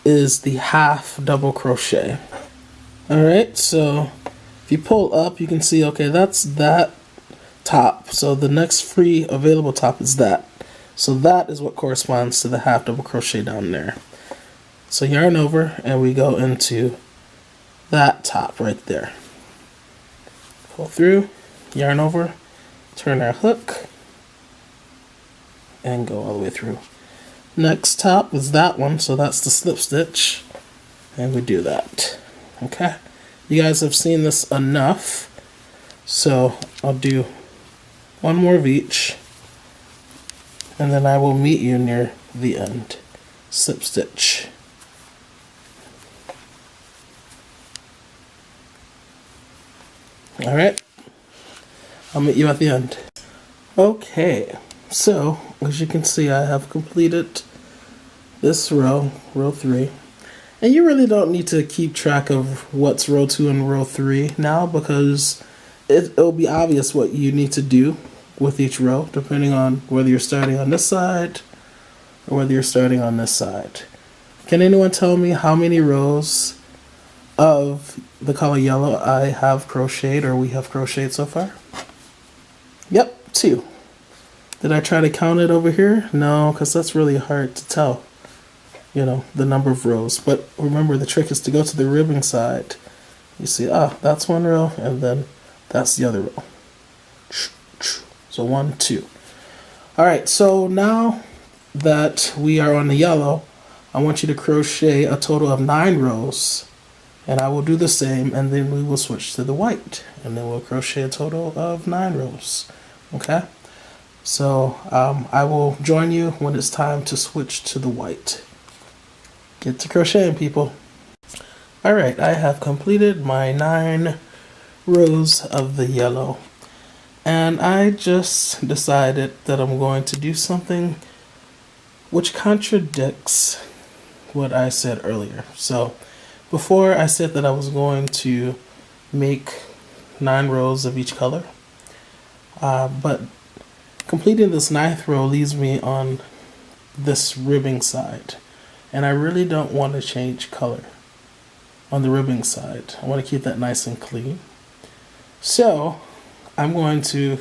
Speaker 1: is the half double crochet. Alright, so if you pull up, you can see, okay, that's that top. So the next free available top is that. So that is what corresponds to the half double crochet down there. So yarn over and we go into that top right there. Pull through, yarn over, turn our hook, and go all the way through. Next top is that one, so that's the slip stitch, and we do that. Okay, you guys have seen this enough, so I'll do one more of each, and then I will meet you near the end. Slip stitch. Alright, I'll meet you at the end. Okay, so as you can see, I have completed this row, row 3. And you really don't need to keep track of what's row 2 and row 3 now, because it'll be obvious what you need to do with each row, depending on whether you're starting on this side or whether you're starting on this side. Can anyone tell me how many rows of the color yellow I have crocheted, or we have crocheted so far? Yep, 2. Did I try to count it over here? No, because that's really hard to tell, you know, the number of rows. But remember, the trick is to go to the ribbing side. You see, that's one row, and then That's the other row. So 1, 2. Alright, so now that we are on the yellow, I want you to crochet a total of 9 rows, and I will do the same, and then we will switch to the white, and then we'll crochet a total of 9 rows. Okay, so I will join you when it's time to switch to the white. Get to crocheting, people. Alright, I have completed my 9 rows of the yellow, and I just decided that I'm going to do something which contradicts what I said earlier. So before, I said that I was going to make 9 rows of each color, but completing this 9th row leaves me on this ribbing side, and I really don't want to change color on the ribbing side. I want to keep that nice and clean. So I'm going to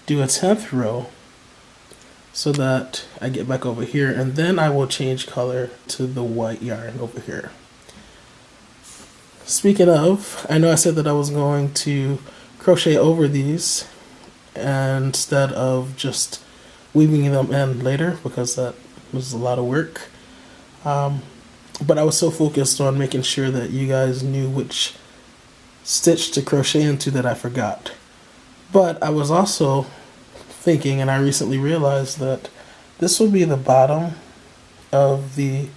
Speaker 1: do a 10th row so that I get back over here, and then I will change color to the white yarn over here. Speaking of, I know I said that I was going to crochet over these instead of just weaving them in later, because that was a lot of work. But I was so focused on making sure that you guys knew which stitch to crochet into that I forgot. But I was also thinking, and I recently realized, that this will be the bottom of the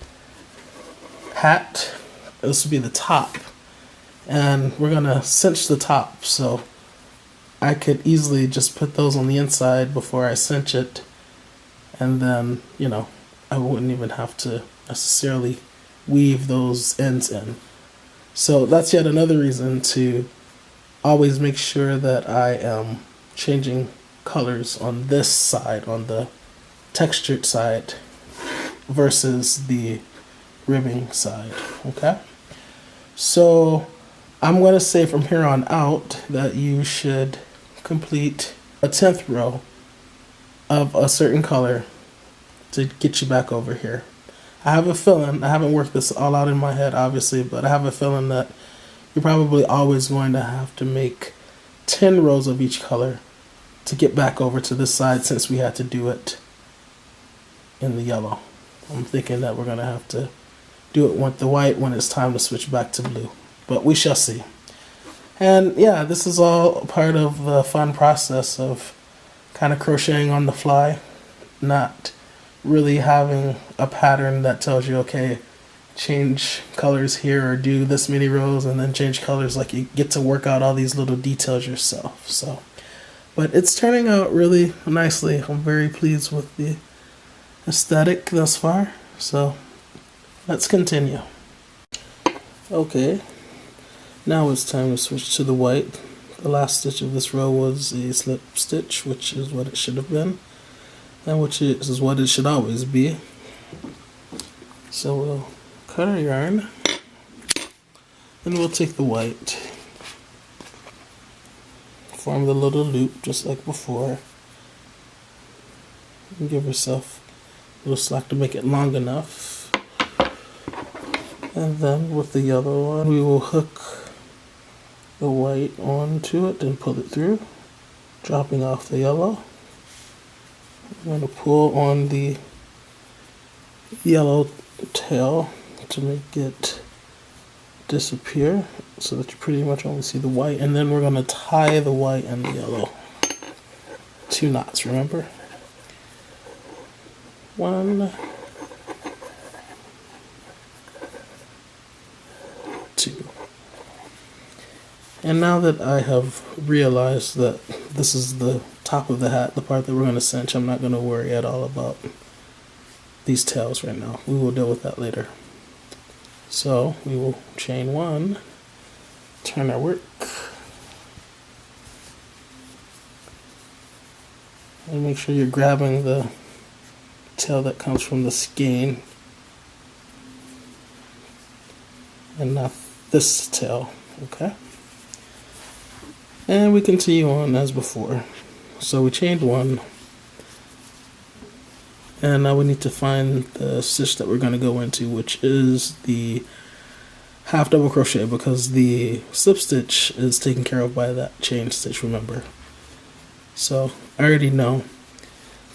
Speaker 1: hat. This will be the top, and we're gonna cinch the top, so I could easily just put those on the inside before I cinch it, and then, you know, I wouldn't even have to necessarily weave those ends in. So that's yet another reason to always make sure that I am changing colors on this side, on the textured side, versus the ribbing side. Okay, so I'm going to say from here on out that you should complete a 10th row of a certain color to get you back over here. I have a feeling, I haven't worked this all out in my head obviously, but I have a feeling that you're probably always going to have to make 10 rows of each color to get back over to this side, since we had to do it in the yellow. I'm thinking that we're going to have to do it with the white when it's time to switch back to blue, but we shall see. And yeah, this is all part of the fun process of kind of crocheting on the fly, not really having a pattern that tells you, okay, change colors here or do this many rows and then change colors. Like, you get to work out all these little details yourself. So, but it's turning out really nicely. I'm very pleased with the aesthetic thus far. So let's continue. Okay, now it's time to switch to the white. The last stitch of this row was a slip stitch, which is what it should have been, and which is what it should always be. So we'll cut our yarn, and we'll take the white, form the little loop just like before, and give yourself a little slack to make it long enough. And then with the yellow one, we will hook the white onto it and pull it through, dropping off the yellow. I'm going to pull on the yellow tail to make it disappear, so that you pretty much only see the white, and then we're going to tie the white and the yellow. 2 knots, remember? 1, 2. And now that I have realized that this is the top of the hat, the part that we're going to cinch, I'm not going to worry at all about these tails right now. We will deal with that later. So we will chain 1, turn our work, and make sure you're grabbing the tail that comes from the skein and not this tail. Okay, and we continue on as before. So we chained 1, and now we need to find the stitch that we're going to go into, which is the half double crochet because the slip stitch is taken care of by that chain stitch, remember. So I already know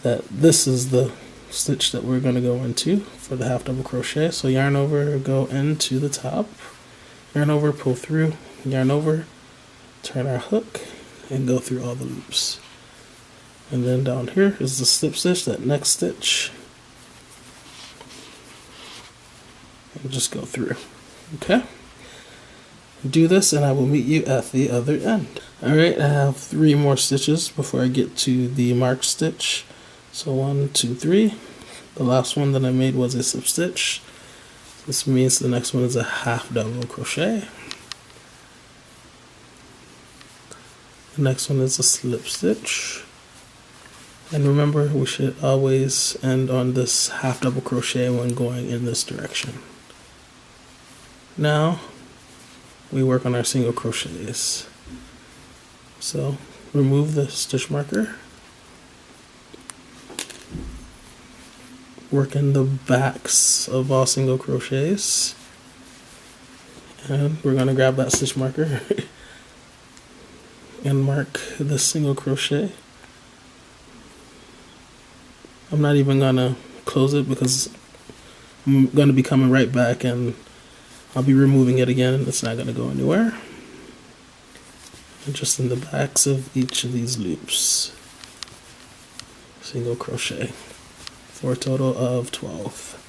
Speaker 1: that this is the stitch that we're going to go into for the half double crochet. So yarn over, go into the top, yarn over, pull through, yarn over, turn our hook, and go through all the loops. And then down here is the slip stitch, that next stitch, and just go through. Okay, do this and I will meet you at the other end. Alright, I have 3 more stitches before I get to the marked stitch. So 1, 2, 3. The last one that I made was a slip stitch. This means the next one is a half double crochet. The next one is a slip stitch. And remember, we should always end on this half double crochet when going in this direction. Now we work on our single crochets. So remove the stitch marker, work in the backs of all single crochets, and we're going to grab that stitch marker and mark the single crochet. I'm not even going to close it because I'm going to be coming right back and I'll be removing it again. It's not going to go anywhere. And just in the backs of each of these loops, single crochet for a total of 12.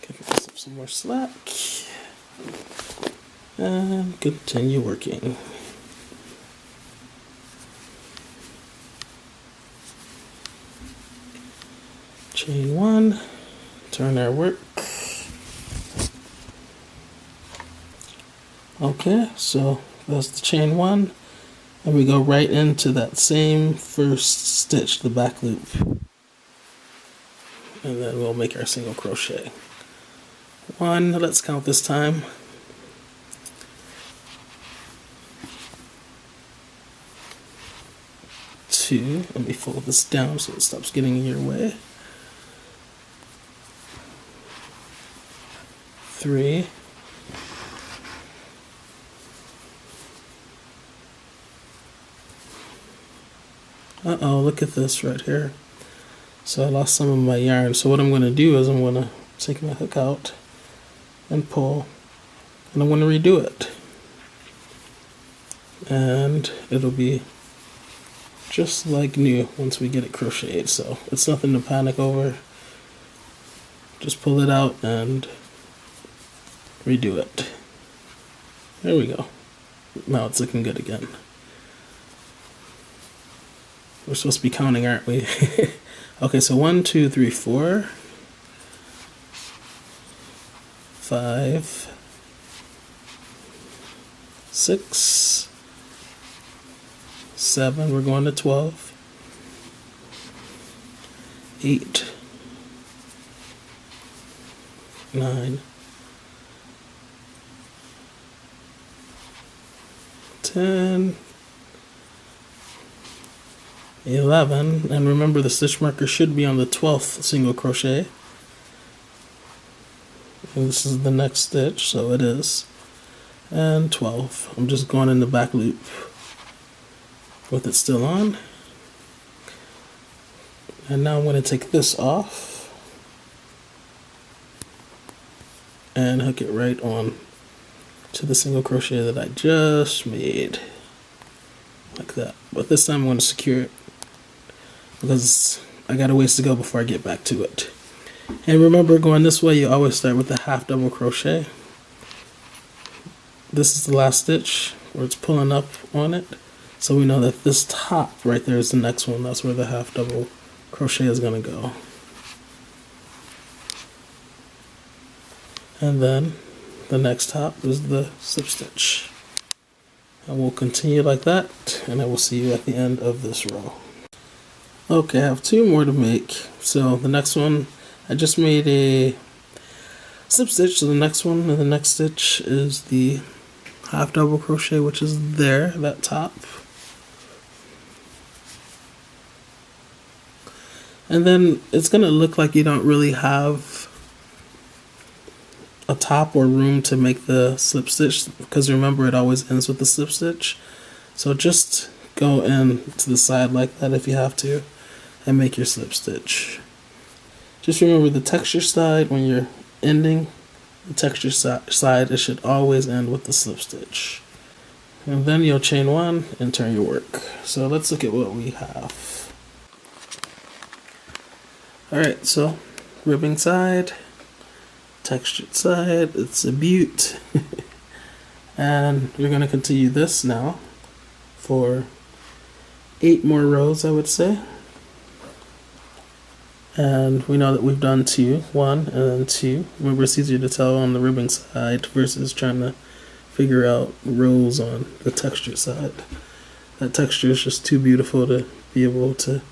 Speaker 1: Give myself some more slack and continue working. Chain 1, turn our work. Okay, so that's the chain 1, and we go right into that same first stitch, the back loop, and then we'll make our single crochet. 1, let's count this time. 2, let me fold this down so it stops getting in your way. 3, uh-oh, look at this right here. So I lost some of my yarn. So what I'm going to do is I'm going to take my hook out and pull, and I'm going to redo it. And it'll be just like new once we get it crocheted. So it's nothing to panic over. Just pull it out and redo it. There we go. Now it's looking good again. We're supposed to be counting, aren't we? Okay, so 1, 2, 3, 4, 5, 6, 7, we're going to 12, 8, 9, 10, 11, and remember the stitch marker should be on the 12th single crochet. And this is the next stitch, so it is. And 12. I'm just going in the back loop with it still on. And now I'm going to take this off and hook it right on to the single crochet that I just made. Like that. But this time I'm going to secure it because I got a ways to go before I get back to it. And remember, going this way, you always start with the half double crochet. This is the last stitch where it's pulling up on it. So we know that this top right there is the next one. That's where the half double crochet is going to go. And then the next top is the slip stitch. And we'll continue like that, and I will see you at the end of this row. Okay, I have 2 more to make. So the next one, I just made a slip stitch to the next one, and the next stitch is the half double crochet, which is there, that top. And then it's going to look like you don't really have a top or room to make the slip stitch, because remember it always ends with the slip stitch. So just go in to the side like that if you have to and make your slip stitch. Just remember the texture side, when you're ending the texture side, it should always end with the slip stitch. And then you'll chain one and turn your work. So let's look at what we have. Alright, so ribbing side, textured side, it's a beaut. And you're going to continue this now for 8 more rows, I would say. And we know that we've done 2, 1 and then 2. Remember, it's easier to tell on the ribbing side versus trying to figure out rows on the texture side. That texture is just too beautiful to be able to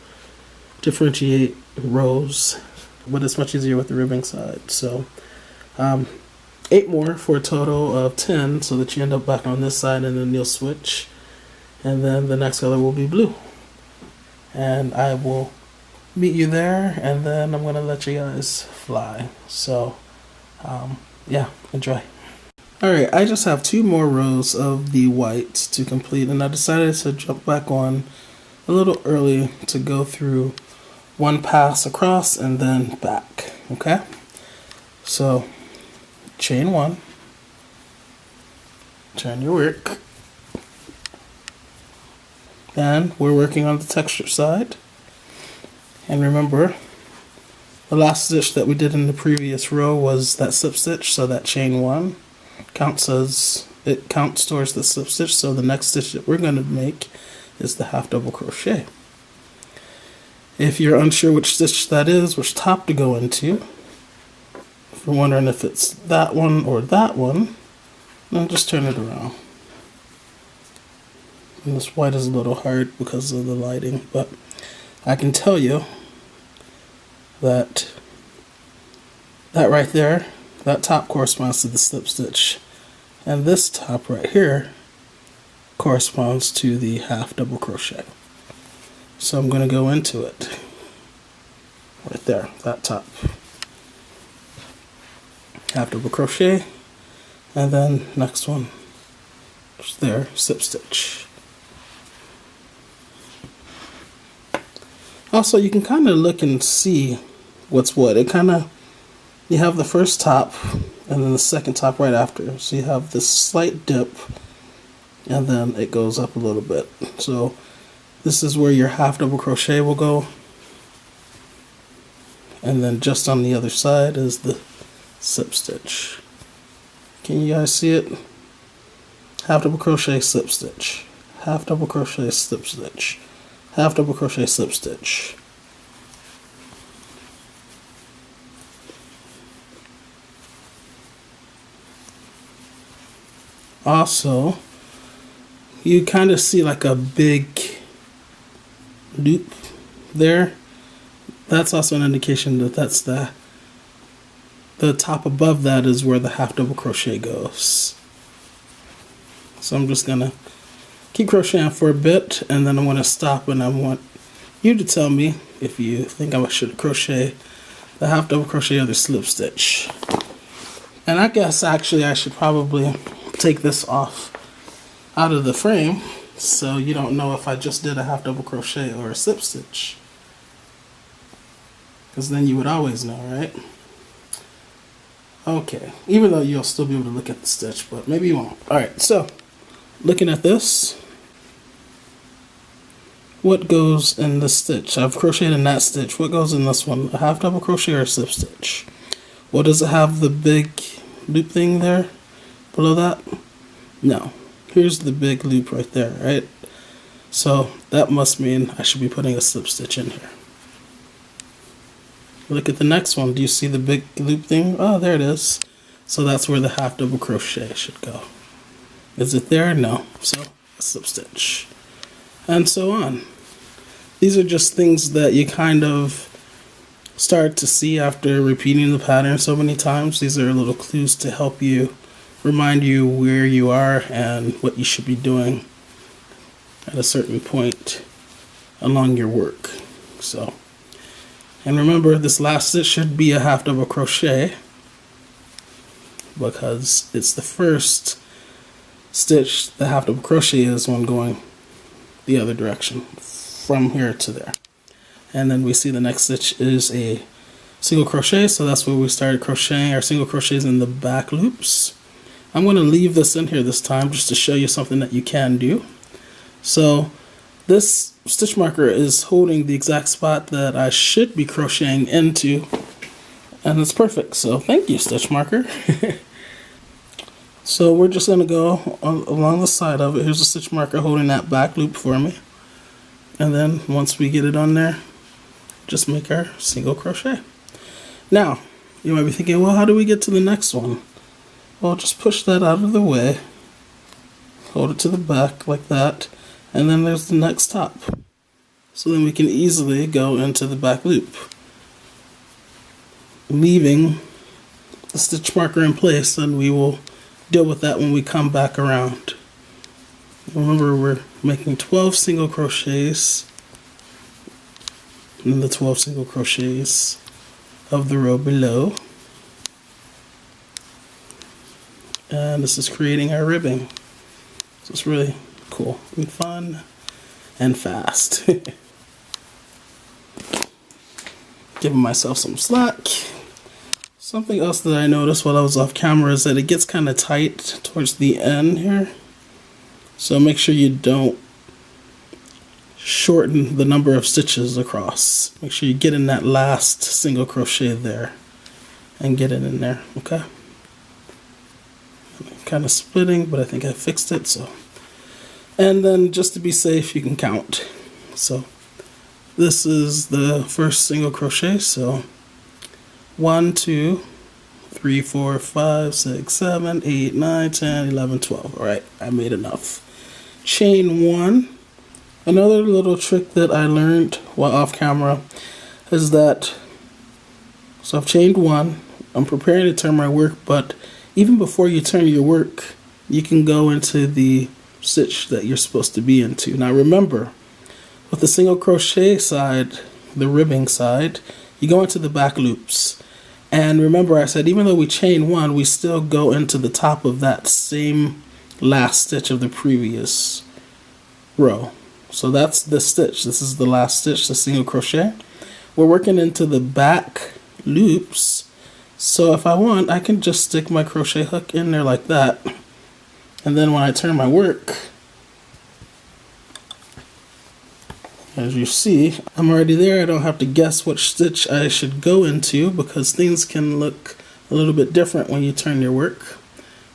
Speaker 1: differentiate rows, but it's much easier with the ribbing side. So 8 more for a total of 10, so that you end up back on this side, and then you'll switch, and then the next color will be blue. And I will meet you there, and then I'm gonna let you guys fly. So yeah, enjoy. Alright, I just have 2 more rows of the white to complete, and I decided to jump back on a little early to go through 1 pass across and then back. Okay, so chain 1, turn your work, and we're working on the texture side. And remember, the last stitch that we did in the previous row was that slip stitch, so that chain 1 counts towards the slip stitch. So the next stitch that we're going to make is the half double crochet. If you're unsure which stitch that is, which top to go into, if you're wondering if it's that one or that one, then just turn it around. And this white is a little hard because of the lighting, but I can tell you that right there, that top corresponds to the slip stitch, and this top right here corresponds to the half double crochet. So I'm going to go into it right there, that top, half double crochet, and then next one just there, slip stitch. Also, you can kind of look and see what's what. It kind of, you have the first top and then the second top right after. So you have this slight dip and then it goes up a little bit. So this is where your half double crochet will go. And then just on the other side is the slip stitch. Can you guys see it? Half double crochet, slip stitch. Half double crochet, slip stitch. Half double crochet, slip stitch. Also, you kind of see like a big loop there. That's also an indication that that's the top above that is where the half double crochet goes. So I'm just gonna keep crocheting for a bit, and then I want to stop, and I want you to tell me if you think I should crochet the half double crochet or the slip stitch. And I guess actually I should probably take this off out of the frame so you don't know if I just did a half double crochet or a slip stitch, because then you would always know, right? Okay, even though you'll still be able to look at the stitch, but maybe you won't. Alright, so looking at this, what goes in this stitch? I've crocheted in that stitch. What goes in this one? A half double crochet or a slip stitch? Well, does it have the big loop thing there below that? No. Here's the big loop right there, right? So that must mean I should be putting a slip stitch in here. Look at the next one. Do you see the big loop thing? Oh, there it is. So that's where the half double crochet should go. Is it there? No. So a slip stitch. And so on. These are just things that you kind of start to see after repeating the pattern so many times. These are little clues to help you remind you where you are and what you should be doing at a certain point along your work. So, and remember, this last stitch should be a half double crochet because it's the first stitch the half double crochet is when going the other direction from here to there. And then we see the next stitch is a single crochet, so that's where we started crocheting our single crochets in the back loops. I'm going to leave this in here this time just to show you something that you can do. So this stitch marker is holding the exact spot that I should be crocheting into, and it's perfect. So thank you, stitch marker. So we're just going to go along the side of it. Here's a stitch marker holding that back loop for me. And then once we get it on there, just make our single crochet. Now, you might be thinking, well, how do we get to the next one? Well, just push that out of the way. Hold it to the back like that. And then there's the next top. So then we can easily go into the back loop, leaving the stitch marker in place, and we will deal with that when we come back around. Remember, we're making 12 single crochets in the 12 single crochets of the row below, and this is creating our ribbing. So it's really cool and fun and fast. Giving myself some slack. Something else that I noticed while I was off camera is that it gets kind of tight towards the end here. So make sure you don't shorten the number of stitches across. Make sure you get in that last single crochet there and get it in there, okay? I'm kind of splitting, but I think I fixed it, so. And then just to be safe, you can count. So this is the first single crochet, so 1, 2, 3, 4, 5, 6, 7, 8, 9, 10, 11, 12. All right, I made enough. Chain 1. Another little trick that I learned while off camera is that, so I've chained 1, I'm preparing to turn my work, but even before you turn your work, you can go into the stitch that you're supposed to be into. Now remember, with the single crochet side, the ribbing side, you go into the back loops. And remember, I said even though we chain 1, we still go into the top of that same last stitch of the previous row. So that's the stitch. This is the last stitch, the single crochet. We're working into the back loops. So if I want, I can just stick my crochet hook in there like that. And then when I turn my work, as you see, I'm already there. I don't have to guess which stitch I should go into because things can look a little bit different when you turn your work.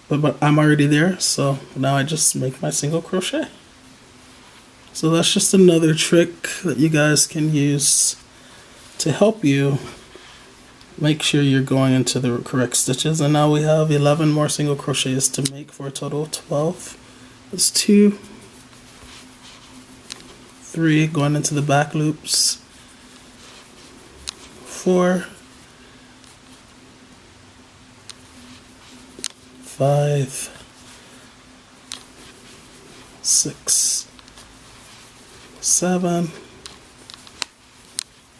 Speaker 1: But I'm already there, so now I just make my single crochet. So that's just another trick that you guys can use to help you make sure you're going into the correct stitches. And now we have 11 more single crochets to make for a total of 12. That's 2, 3 going into the back loops, 4, 5, 6, 7,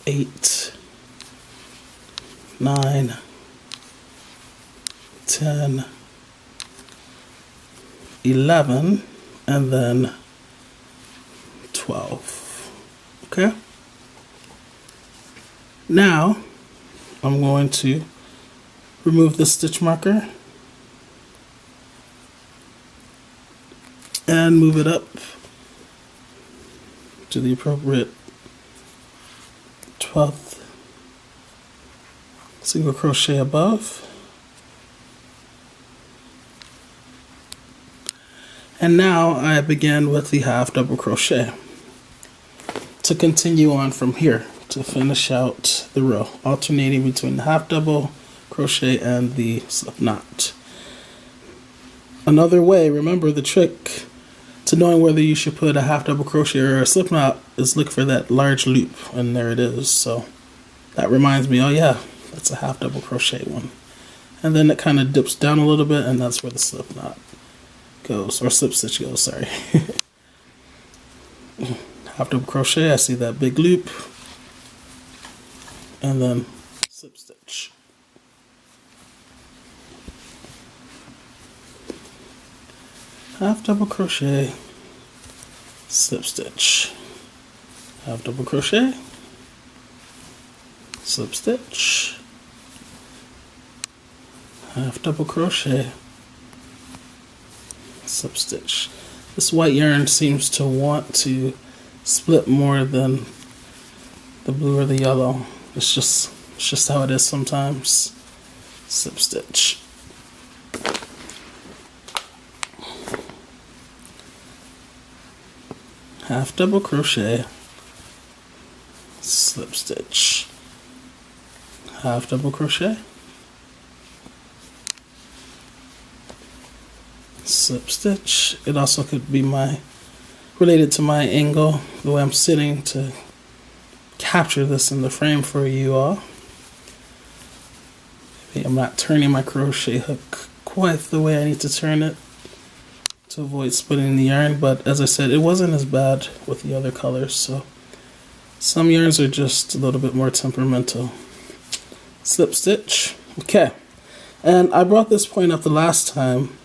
Speaker 1: 8, 9, 10, 11, and then 12. Okay? Now I'm going to remove the stitch marker and move it up to the appropriate 12th single crochet above. And now I begin with the half double crochet to continue on from here to finish out the row, alternating between the half double crochet and the slip knot. Another way, remember the trick to knowing whether you should put a half double crochet or a slip knot is look for that large loop, and there it is. So that reminds me, oh yeah, that's a half double crochet one. and then it kind of dips down a little bit, and that's where the slip knot goes, or slip stitch goes, sorry. Half double crochet, I see that big loop, and then slip stitch. Half double crochet, slip stitch, half double crochet, slip stitch, half double crochet, slip stitch. This white yarn seems to want to split more than the blue or the yellow. It's just how it is sometimes. Slip stitch. Half double crochet, slip stitch, half double crochet, slip stitch. It also could be related to my angle, the way I'm sitting, to capture this in the frame for you all. Maybe I'm not turning my crochet hook quite the way I need to turn it to avoid splitting the yarn, but as I said, it wasn't as bad with the other colors, so some yarns are just a little bit more temperamental. Slip stitch. Okay, and I brought this point up the last time,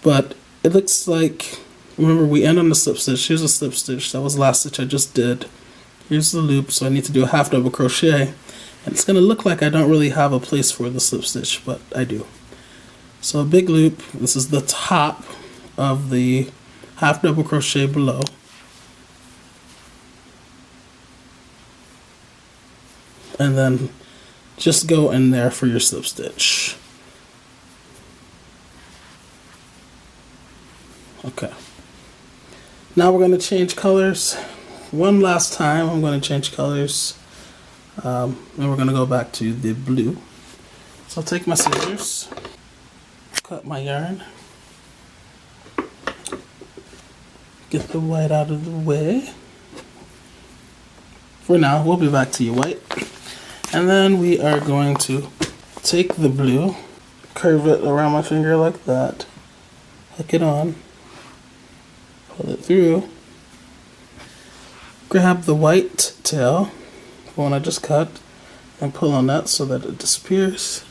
Speaker 1: but it looks like, remember, we end on the slip stitch. Here's a slip stitch. That was the last stitch I just did. Here's the loop, so I need to do a half double crochet, and it's going to look like I don't really have a place for the slip stitch, but I do. So a big loop. This is the top of the half double crochet below, and then just go in there for your slip stitch. Okay, now we're going to change colors one last time. I'm going to change colors, and we're going to go back to the blue. So I'll take my scissors, cut my yarn, get the white out of the way. For now, we'll be back to your white. And then we are going to take the blue, curve it around my finger like that, hook it on, pull it through, grab the white tail, the one I just cut, and pull on that so that it disappears.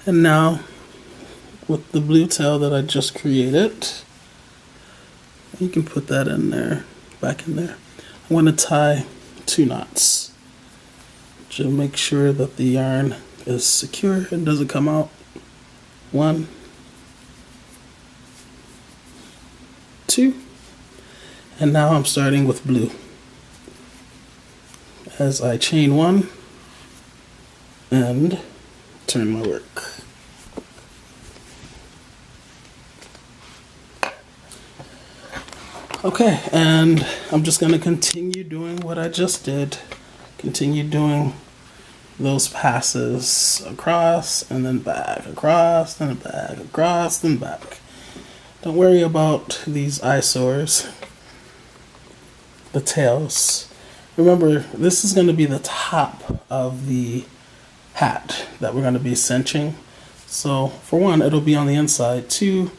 Speaker 1: And now, with the blue tail that I just created, you can put that in there, back in there. I want to tie 2 knots to make sure that the yarn is secure and doesn't come out. 1, 2, and now I'm starting with blue. As I chain 1 and turn my work. Okay, and I'm just going to continue doing what I just did. Continue doing those passes across and then back, across and back, across and back. Don't worry about these eyesores, the tails. Remember, this is going to be the top of the hat that we're going to be cinching. So for 1, it'll be on the inside. 2,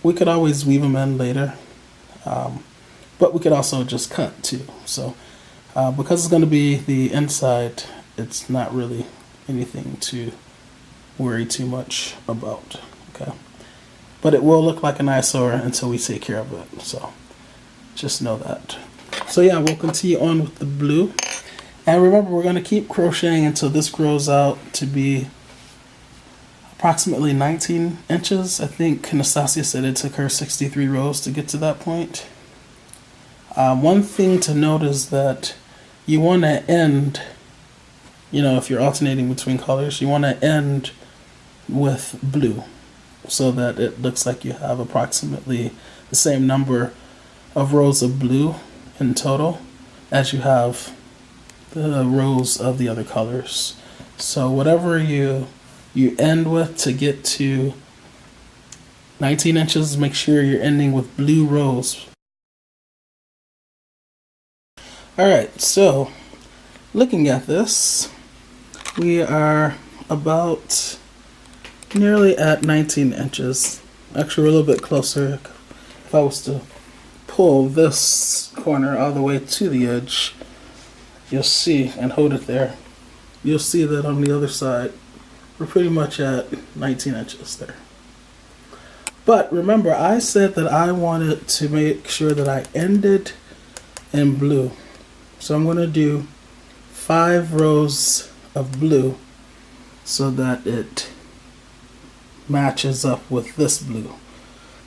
Speaker 1: we could always weave them in later. But we could also just cut too. So because it's going to be the inside, it's not really anything to worry too much about. Okay, but it will look like an eyesore until we take care of it. So just know that. So yeah, we'll continue on with the blue. And remember, we're going to keep crocheting until this grows out to be approximately 19 inches. I think Naztazia said it took her 63 rows to get to that point. One thing to note is that you want to end, if you're alternating between colors, you want to end with blue so that it looks like you have approximately the same number of rows of blue in total as you have the rows of the other colors. So whatever you end with to get to 19 inches, make sure you're ending with blue rows. Alright, so looking at this, we are about nearly at 19 inches. Actually, a little bit closer. If I was to pull this corner all the way to the edge, you'll see, and hold it there, you'll see that on the other side, we're pretty much at 19 inches there. But remember, I said that I wanted to make sure that I ended in blue. So I'm going to do 5 rows of blue so that it matches up with this blue.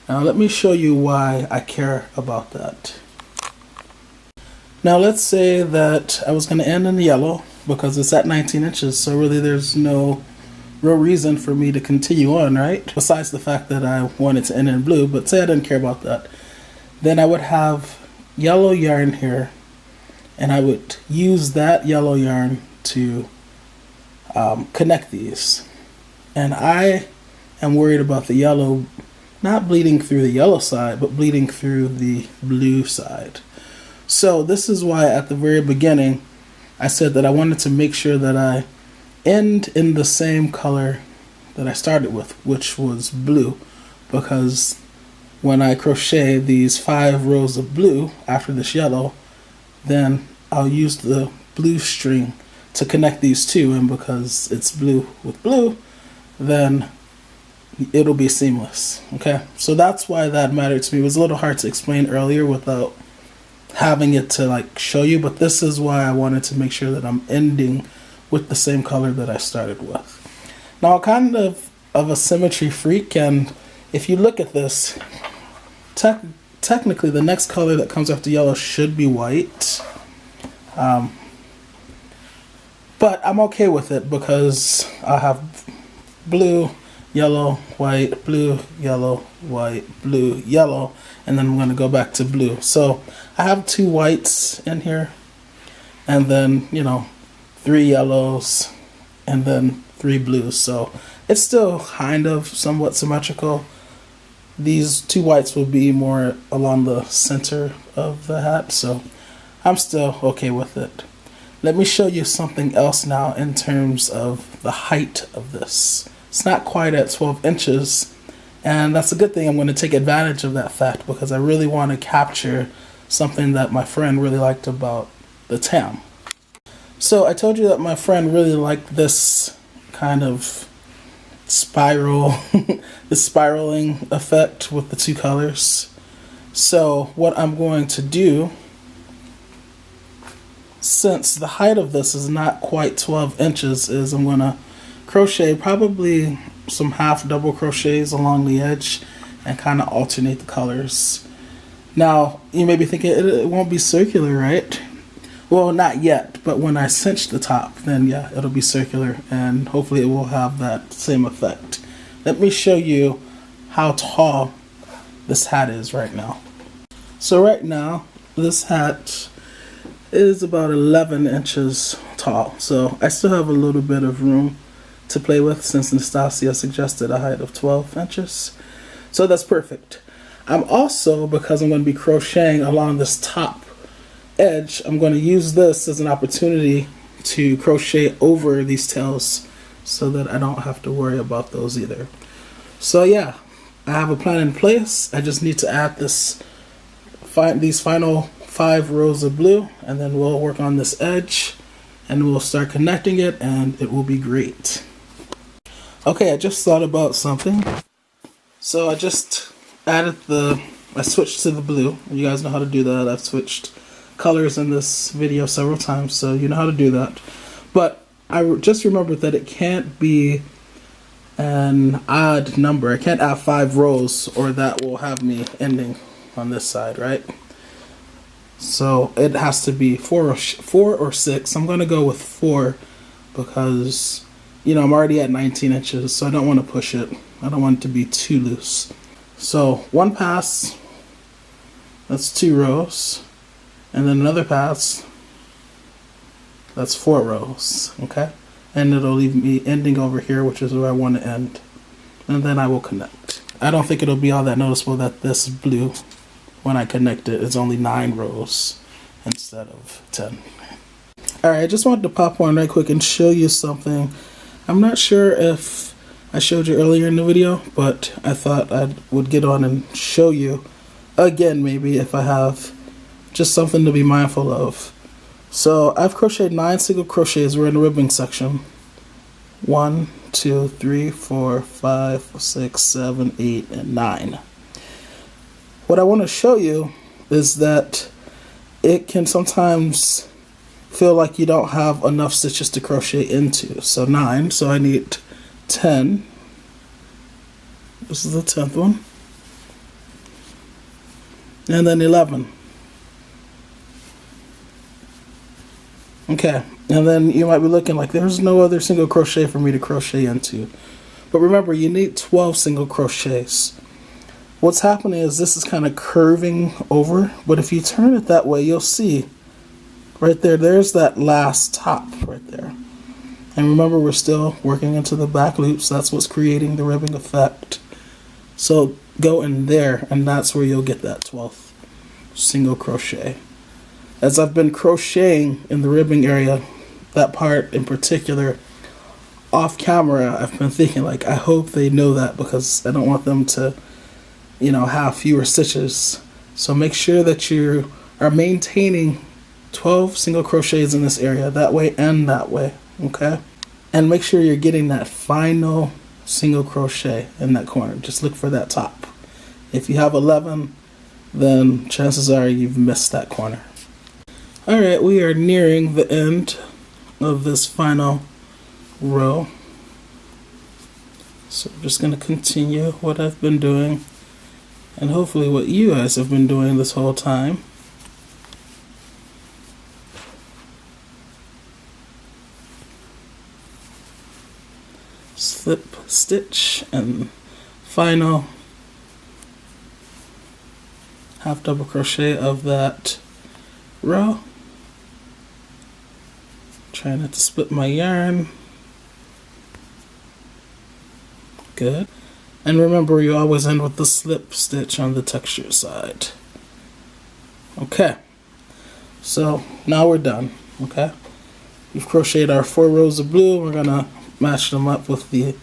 Speaker 1: Now let me show you why I care about that. Now let's say that I was going to end in yellow because it's at 19 inches, so really there's no real reason for me to continue on, right? Besides the fact that I wanted to end in blue, but say I didn't care about that. Then I would have yellow yarn here, and I would use that yellow yarn to connect these. And I am worried about the yellow not bleeding through the yellow side, but bleeding through the blue side. So this is why at the very beginning I said that I wanted to make sure that I end in the same color that I started with, which was blue, because when I crochet these 5 rows of blue after this yellow, then I'll use the blue string to connect these two, and because it's blue with blue, then it'll be seamless. Okay, so that's why that mattered to me. It was a little hard to explain earlier without having it to like show you, but this is why I wanted to make sure that I'm ending with the same color that I started with. Now, I'm kind of a symmetry freak, and if you look at this, technically the next color that comes after yellow should be white, but I'm okay with it because I have blue, yellow, white, blue, yellow, white, blue, yellow, and then I'm going to go back to blue. So I have 2 whites in here, and then, you know, 3 yellows, and then 3 blues. So it's still kind of somewhat symmetrical. These 2 whites will be more along the center of the hat, so I'm still okay with it. Let me show you something else now in terms of the height of this. It's not quite at 12 inches, and that's a good thing. I'm going to take advantage of that fact because I really want to capture something that my friend really liked about the tam. So I told you that my friend really liked this kind of spiral, the spiraling effect with the 2 colors. So what I'm going to do, since the height of this is not quite 12 inches, is I'm going to crochet probably some half double crochets along the edge and kind of alternate the colors. Now, you may be thinking it won't be circular, right? Well, not yet, but when I cinch the top, then yeah, it'll be circular, and hopefully it will have that same effect. Let me show you how tall this hat is right now. So right now, this hat is about 11 inches tall, so I still have a little bit of room to play with since Naztazia suggested a height of 12 inches. So that's perfect. I'm also, because I'm going to be crocheting along this top edge, I'm going to use this as an opportunity to crochet over these tails so that I don't have to worry about those either. So yeah, I have a plan in place. I just need to add these final 5 rows of blue, and then we'll work on this edge and we'll start connecting it, and it will be great. Okay, I just thought about something. So I just I switched to the blue. You guys know how to do that. I've switched colors in this video several times, so you know how to do that. But I just remembered that it can't be an odd number. I can't add 5 rows or that will have me ending on this side, right? So it has to be 4 or 6. I'm going to go with 4 because, you know, I'm already at 19 inches, so I don't want to push it. I don't want it to be too loose. So 1 pass, that's 2 rows, and then another pass, that's 4 rows, okay? And it'll leave me ending over here, which is where I want to end. And then I will connect. I don't think it'll be all that noticeable that this blue, when I connect it, is only 9 rows instead of 10. Alright, I just wanted to pop on right quick and show you something. I'm not sure if I showed you earlier in the video, but I thought I would get on and show you again, maybe if I have just something to be mindful of. So I've crocheted 9 single crochets. We're in the ribbing section. 1, 2, 3, 4, 5, 6, 7, 8, and 9. What I want to show you is that it can sometimes feel like you don't have enough stitches to crochet into. So 9, so I need 10. This is the 10th one. And then 11. Okay, and then you might be looking like there's no other single crochet for me to crochet into. But remember, you need 12 single crochets. What's happening is this is kind of curving over, but if you turn it that way, you'll see right there, there's that last top right there. And remember, we're still working into the back loops. That's what's creating the ribbing effect. So go in there, and that's where you'll get that 12th single crochet. As I've been crocheting in the ribbing area, that part in particular, off camera, I've been thinking like, I hope they know that, because I don't want them to, you know, have fewer stitches. So make sure that you are maintaining 12 single crochets in this area, that way and that way, okay? And make sure you're getting that final single crochet in that corner. Just look for that top. If you have 11, then chances are you've missed that corner. Alright, we are nearing the end of this final row. So I'm just going to continue what I've been doing, and hopefully what you guys have been doing this whole time. Slip stitch and final half double crochet of that row. Try not to split my yarn. Good. And remember, you always end with the slip stitch on the texture side. Okay. So now we're done. Okay. We've crocheted our 4 rows of blue. We're gonna match them up with the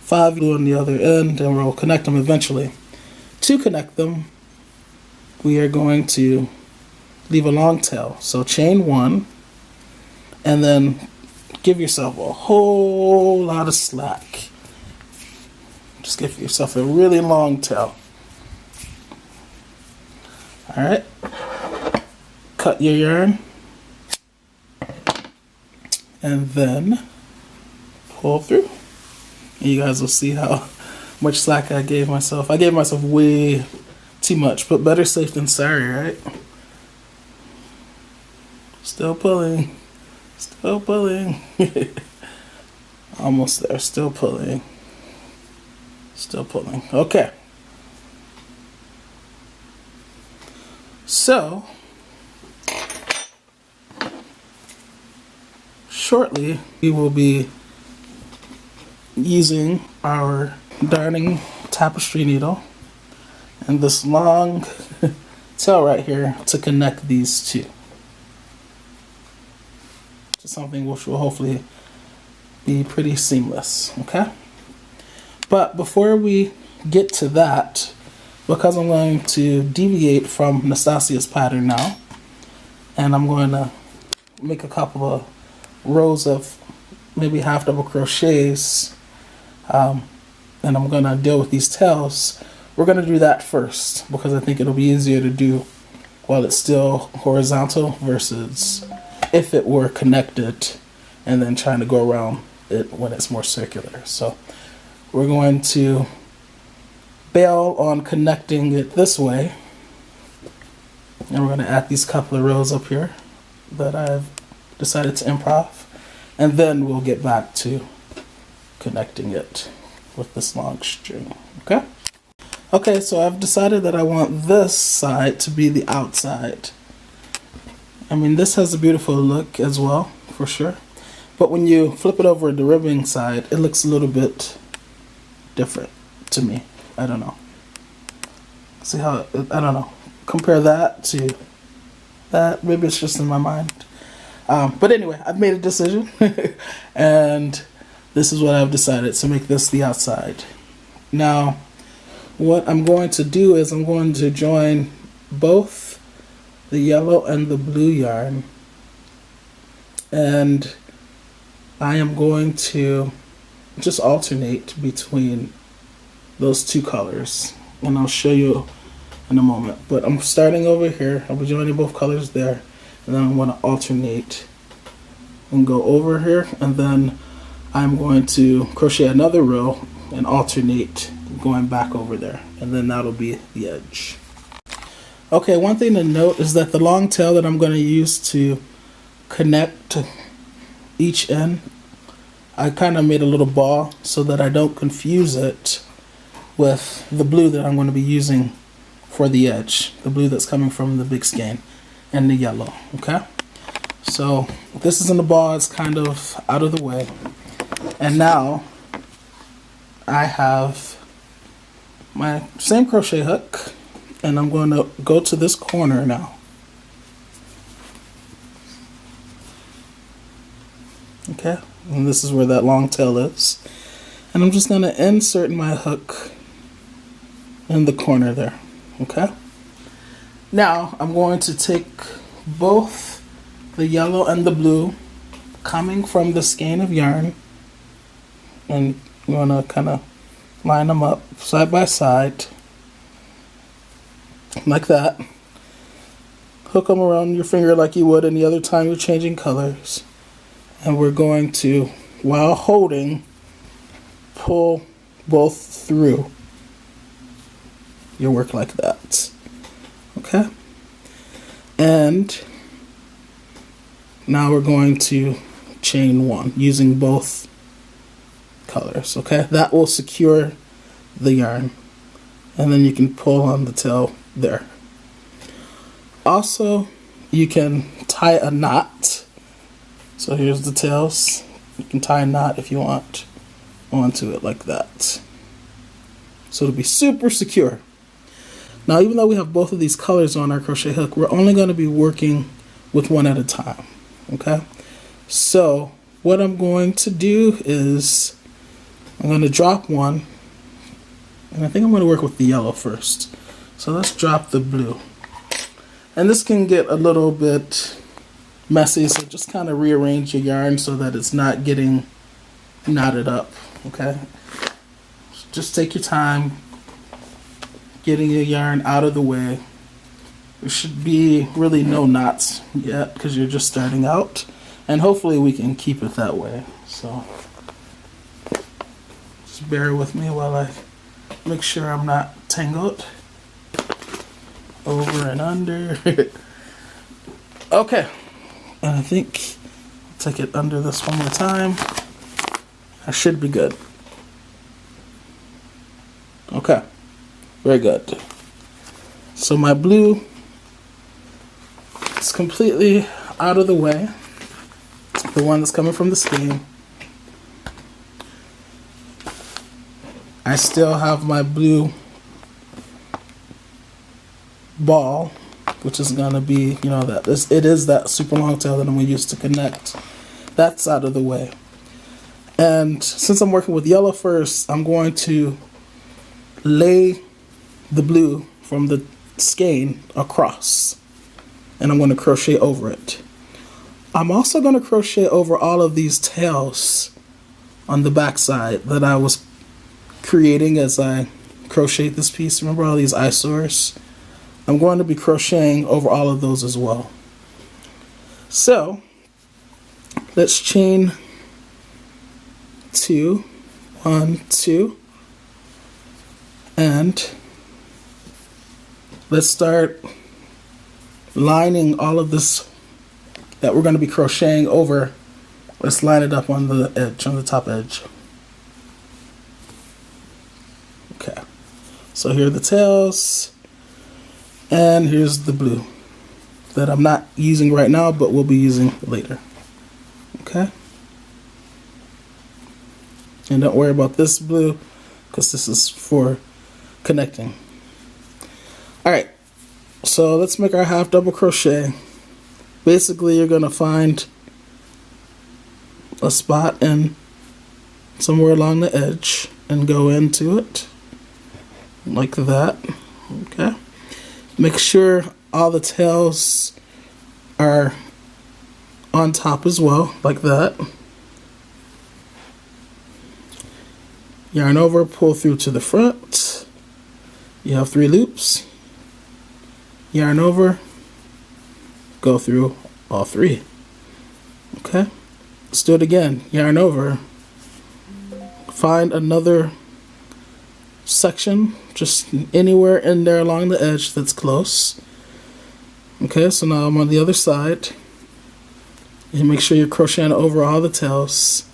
Speaker 1: 5 blue on the other end, and we'll connect them eventually. To connect them, we are going to leave a long tail. So chain 1, and then give yourself a whole lot of slack. Just give yourself a really long tail. Alright. Cut your yarn. And then pull through. And you guys will see how much slack I gave myself. I gave myself way too much, but better safe than sorry, right? Still pulling. Still pulling. Almost there. Still pulling. Still pulling. Okay. So, shortly we will be using our darning tapestry needle and this long tail right here to connect these two to something which will hopefully be pretty seamless. Okay. But before we get to that, because I'm going to deviate from Nastazia's pattern now, and I'm going to make a couple of rows of maybe half double crochets, and I'm going to deal with these tails, we're going to do that first, because I think it'll be easier to do while it's still horizontal versus if it were connected and then trying to go around it when it's more circular. So we're going to bail on connecting it this way, and we're going to add these couple of rows up here that I've decided to improv, and then we'll get back to connecting it with this long string. Okay? Okay, so I've decided that I want this side to be the outside. I mean, this has a beautiful look as well, for sure, but when you flip it over the ribbing side, it looks a little bit different to me. I don't know. See how, I don't know. Compare that to that. Maybe it's just in my mind. But anyway, I've made a decision. And this is what I've decided to make this the outside. Now, what I'm going to do is I'm going to join both the yellow and the blue yarn, and I am going to just alternate between those two colors, and I'll show you in a moment. But I'm starting over here. I'll be joining both colors there, and then I'm going to alternate and go over here, and then I'm going to crochet another row and alternate going back over there, and then that'll be the edge. Okay, one thing to note is that the long tail that I'm going to use to connect each end, I kind of made a little ball so that I don't confuse it with the blue that I'm going to be using for the edge, the blue that's coming from the big skein, and the yellow. Okay, so this is in the ball, it's kind of out of the way, and now I have my same crochet hook, and I'm going to go to this corner now. Okay, and this is where that long tail is, and I'm just going to insert my hook in the corner there. Okay, now I'm going to take both the yellow and the blue coming from the skein of yarn, and I'm going to kind of line them up side by side like that. Hook them around your finger like you would any other time you're changing colors, and we're going to, while holding, pull both through your work like that. Okay, and now we're going to chain one using both colors. Okay, that will secure the yarn, and then you can pull on the tail there. Also, you can tie a knot. So here's the tails. You can tie a knot if you want onto it like that, so it'll be super secure. Now, even though we have both of these colors on our crochet hook, we're only going to be working with one at a time. Okay, so what I'm going to do is I'm going to drop one, and I think I'm going to work with the yellow first. So let's drop the blue, and this can get a little bit messy, so just kind of rearrange your yarn so that it's not getting knotted up. Okay, just take your time getting your yarn out of the way. There should be really no knots yet because you're just starting out, and hopefully we can keep it that way. So just bear with me while I make sure I'm not tangled over and under. Okay, and I think I'll take it under this one more time. I should be good. Okay, very good. So my blue is completely out of the way, the one that's coming from the skein. I still have my blue ball, which is going to be, you know, it is that super long tail that I'm going to use to connect. That's out of the way. And since I'm working with yellow first, I'm going to lay the blue from the skein across, and I'm going to crochet over it. I'm also going to crochet over all of these tails on the back side that I was creating as I crochet this piece. Remember all these eyesores? I'm going to be crocheting over all of those as well. So let's chain 2, 1, 2, and let's start lining all of this that we're going to be crocheting over. Let's line it up on the edge, on the top edge. Okay, so here are the tails, and here's the blue that I'm not using right now, but we'll be using later. Okay, and don't worry about this blue because this is for connecting. Alright, so let's make our half double crochet. Basically, you're going to find a spot in somewhere along the edge and go into it like that. Okay, make sure all the tails are on top as well, like that. Yarn over, pull through to the front. You have 3 loops. Yarn over, go through all 3. Okay, let's do it again. Yarn over, find another section just anywhere in there along the edge that's close. Okay, so now I'm on the other side. And make sure you're crocheting over all the tails.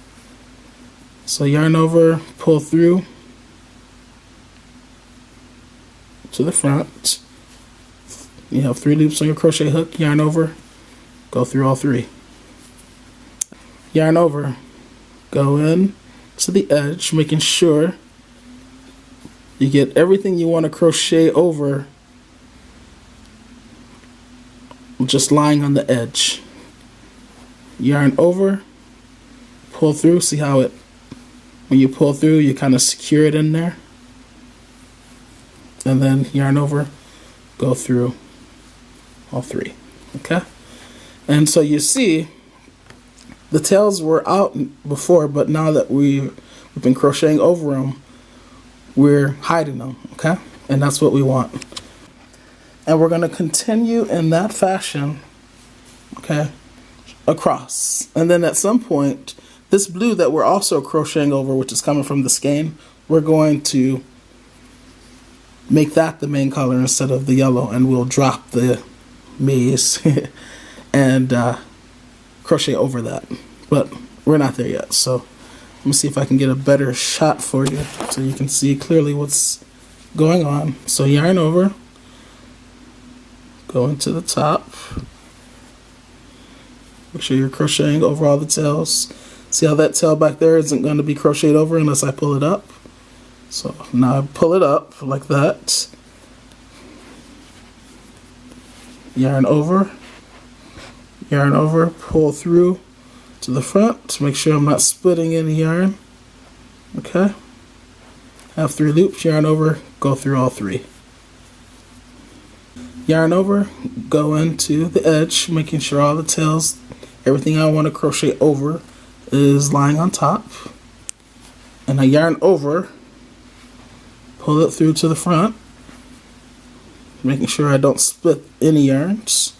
Speaker 1: So yarn over, pull through to the front. You have 3 loops on your crochet hook. Yarn over, go through all 3. Yarn over, go in to the edge, making sure you get everything you want to crochet over just lying on the edge. Yarn over, pull through. See how it, when you pull through, you kind of secure it in there. And then yarn over, go through all 3. Okay? And so you see, the tails were out before, but now that we've been crocheting over them, we're hiding them. Okay? And that's what we want. And we're going to continue in that fashion, okay, across. And then at some point, this blue that we're also crocheting over, which is coming from the skein, we're going to make that the main color instead of the yellow, and we'll drop the maize and crochet over that. But we're not there yet, so let me see if I can get a better shot for you so you can see clearly what's going on. So yarn over, go into the top, make sure you're crocheting over all the tails. See how that tail back there isn't going to be crocheted over unless I pull it up. So now I pull it up like that. Yarn over, pull through to the front to make sure I'm not splitting any yarn. Okay. Have 3 loops, yarn over, go through all 3. Yarn over, go into the edge, making sure all the tails, everything I want to crochet over is lying on top. And I yarn over, pull it through to the front, making sure I don't split any yarns.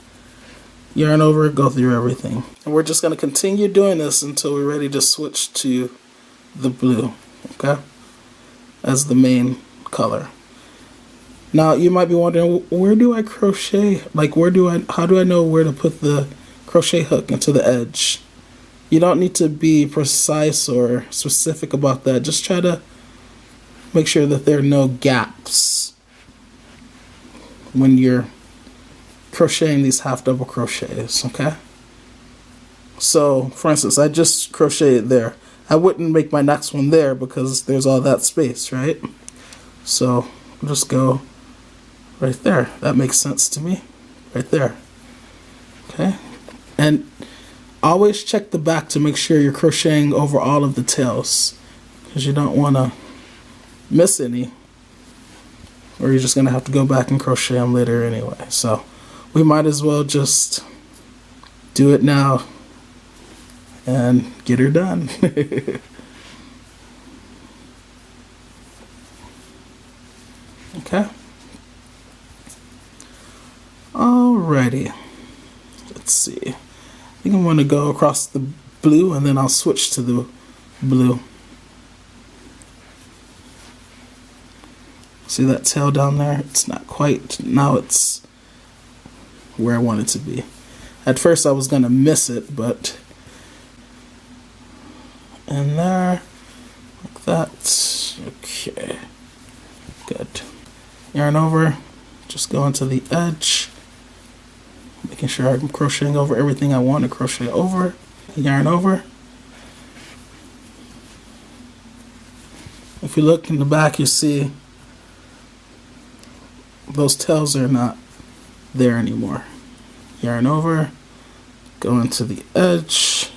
Speaker 1: Yarn over, go through everything. And we're just going to continue doing this until we're ready to switch to the blue, okay, as the main color. Now you might be wondering, where do I crochet? Like, how do I know where to put the crochet hook into the edge? You don't need to be precise or specific about that. Just try to make sure that there are no gaps when you're crocheting these half double crochets, okay? So, for instance, I just crocheted there. I wouldn't make my next one there because there's all that space, right? So, I'll just go right there. That makes sense to me. Right there. Okay? And always check the back to make sure you're crocheting over all of the tails, because you don't want to miss any, or you're just going to have to go back and crochet them later anyway. So we might as well just do it now and get her done. Okay. Alrighty. Let's see. I think I'm going to go across the blue and then I'll switch to the blue. See that tail down there? It's not quite, now it's where I want it to be. At first I was going to miss it, but in there, like that. Okay, good. Yarn over, just go into the edge, making sure I'm crocheting over everything I want to crochet over. Yarn over. If you look in the back, you see those tails are not there anymore. Yarn over, go into the edge,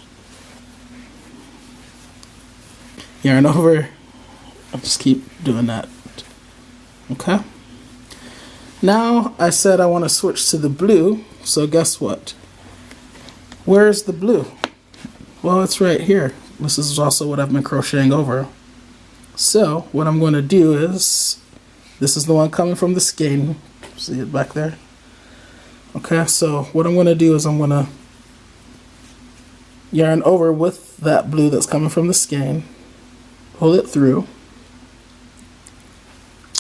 Speaker 1: yarn over, and just keep doing that. Okay. Now I said I want to switch to the blue, so guess what? Where's the blue? Well, it's right here. This is also what I've been crocheting over. So what I'm going to do is, this is the one coming from the skein. See it back there? Okay, so what I'm going to do is I'm going to yarn over with that blue that's coming from the skein, pull it through,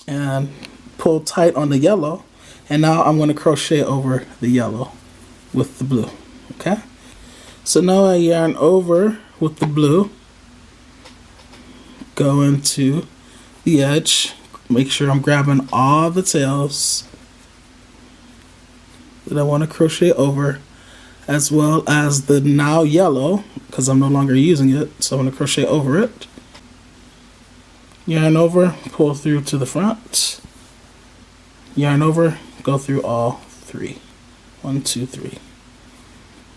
Speaker 1: and pull tight on the yellow, and now I'm going to crochet over the yellow with the blue. Okay, so now I yarn over with the blue, go into the edge, make sure I'm grabbing all the tails that I want to crochet over, as well as the now yellow, because I'm no longer using it, so I'm going to crochet over it. Yarn over, pull through to the front, yarn over, go through all three. 1, 2, 3.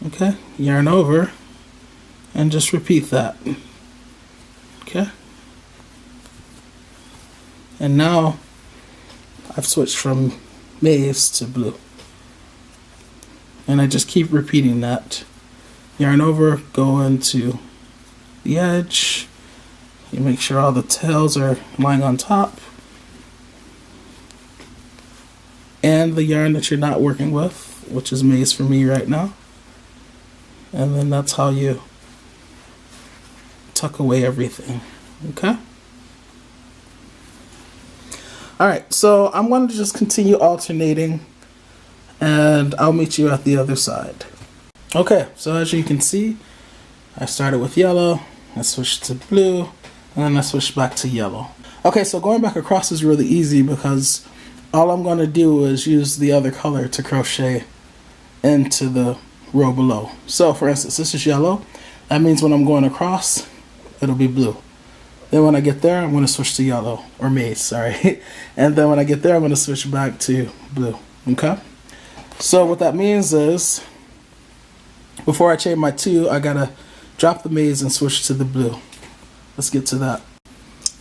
Speaker 1: Okay, yarn over, and just repeat that. Okay, and now I've switched from maize to blue, and I just keep repeating that. Yarn over, go into the edge, you make sure all the tails are lying on top, and the yarn that you're not working with, which is maize for me right now, and then that's how you tuck away everything. Okay, alright, so I'm going to just continue alternating, and I'll meet you at the other side. Okay, so as you can see, I started with yellow, I switched to blue, and then I switched back to yellow. Okay, so going back across is really easy because all I'm going to do is use the other color to crochet into the row below. So for instance, this is yellow. That means when I'm going across, it'll be blue. Then when I get there, I'm going to switch to yellow, or maize, sorry. And then when I get there, I'm going to switch back to blue. Okay? So what that means is, before I chain my 2, I gotta drop the maize and switch to the blue. Let's get to that.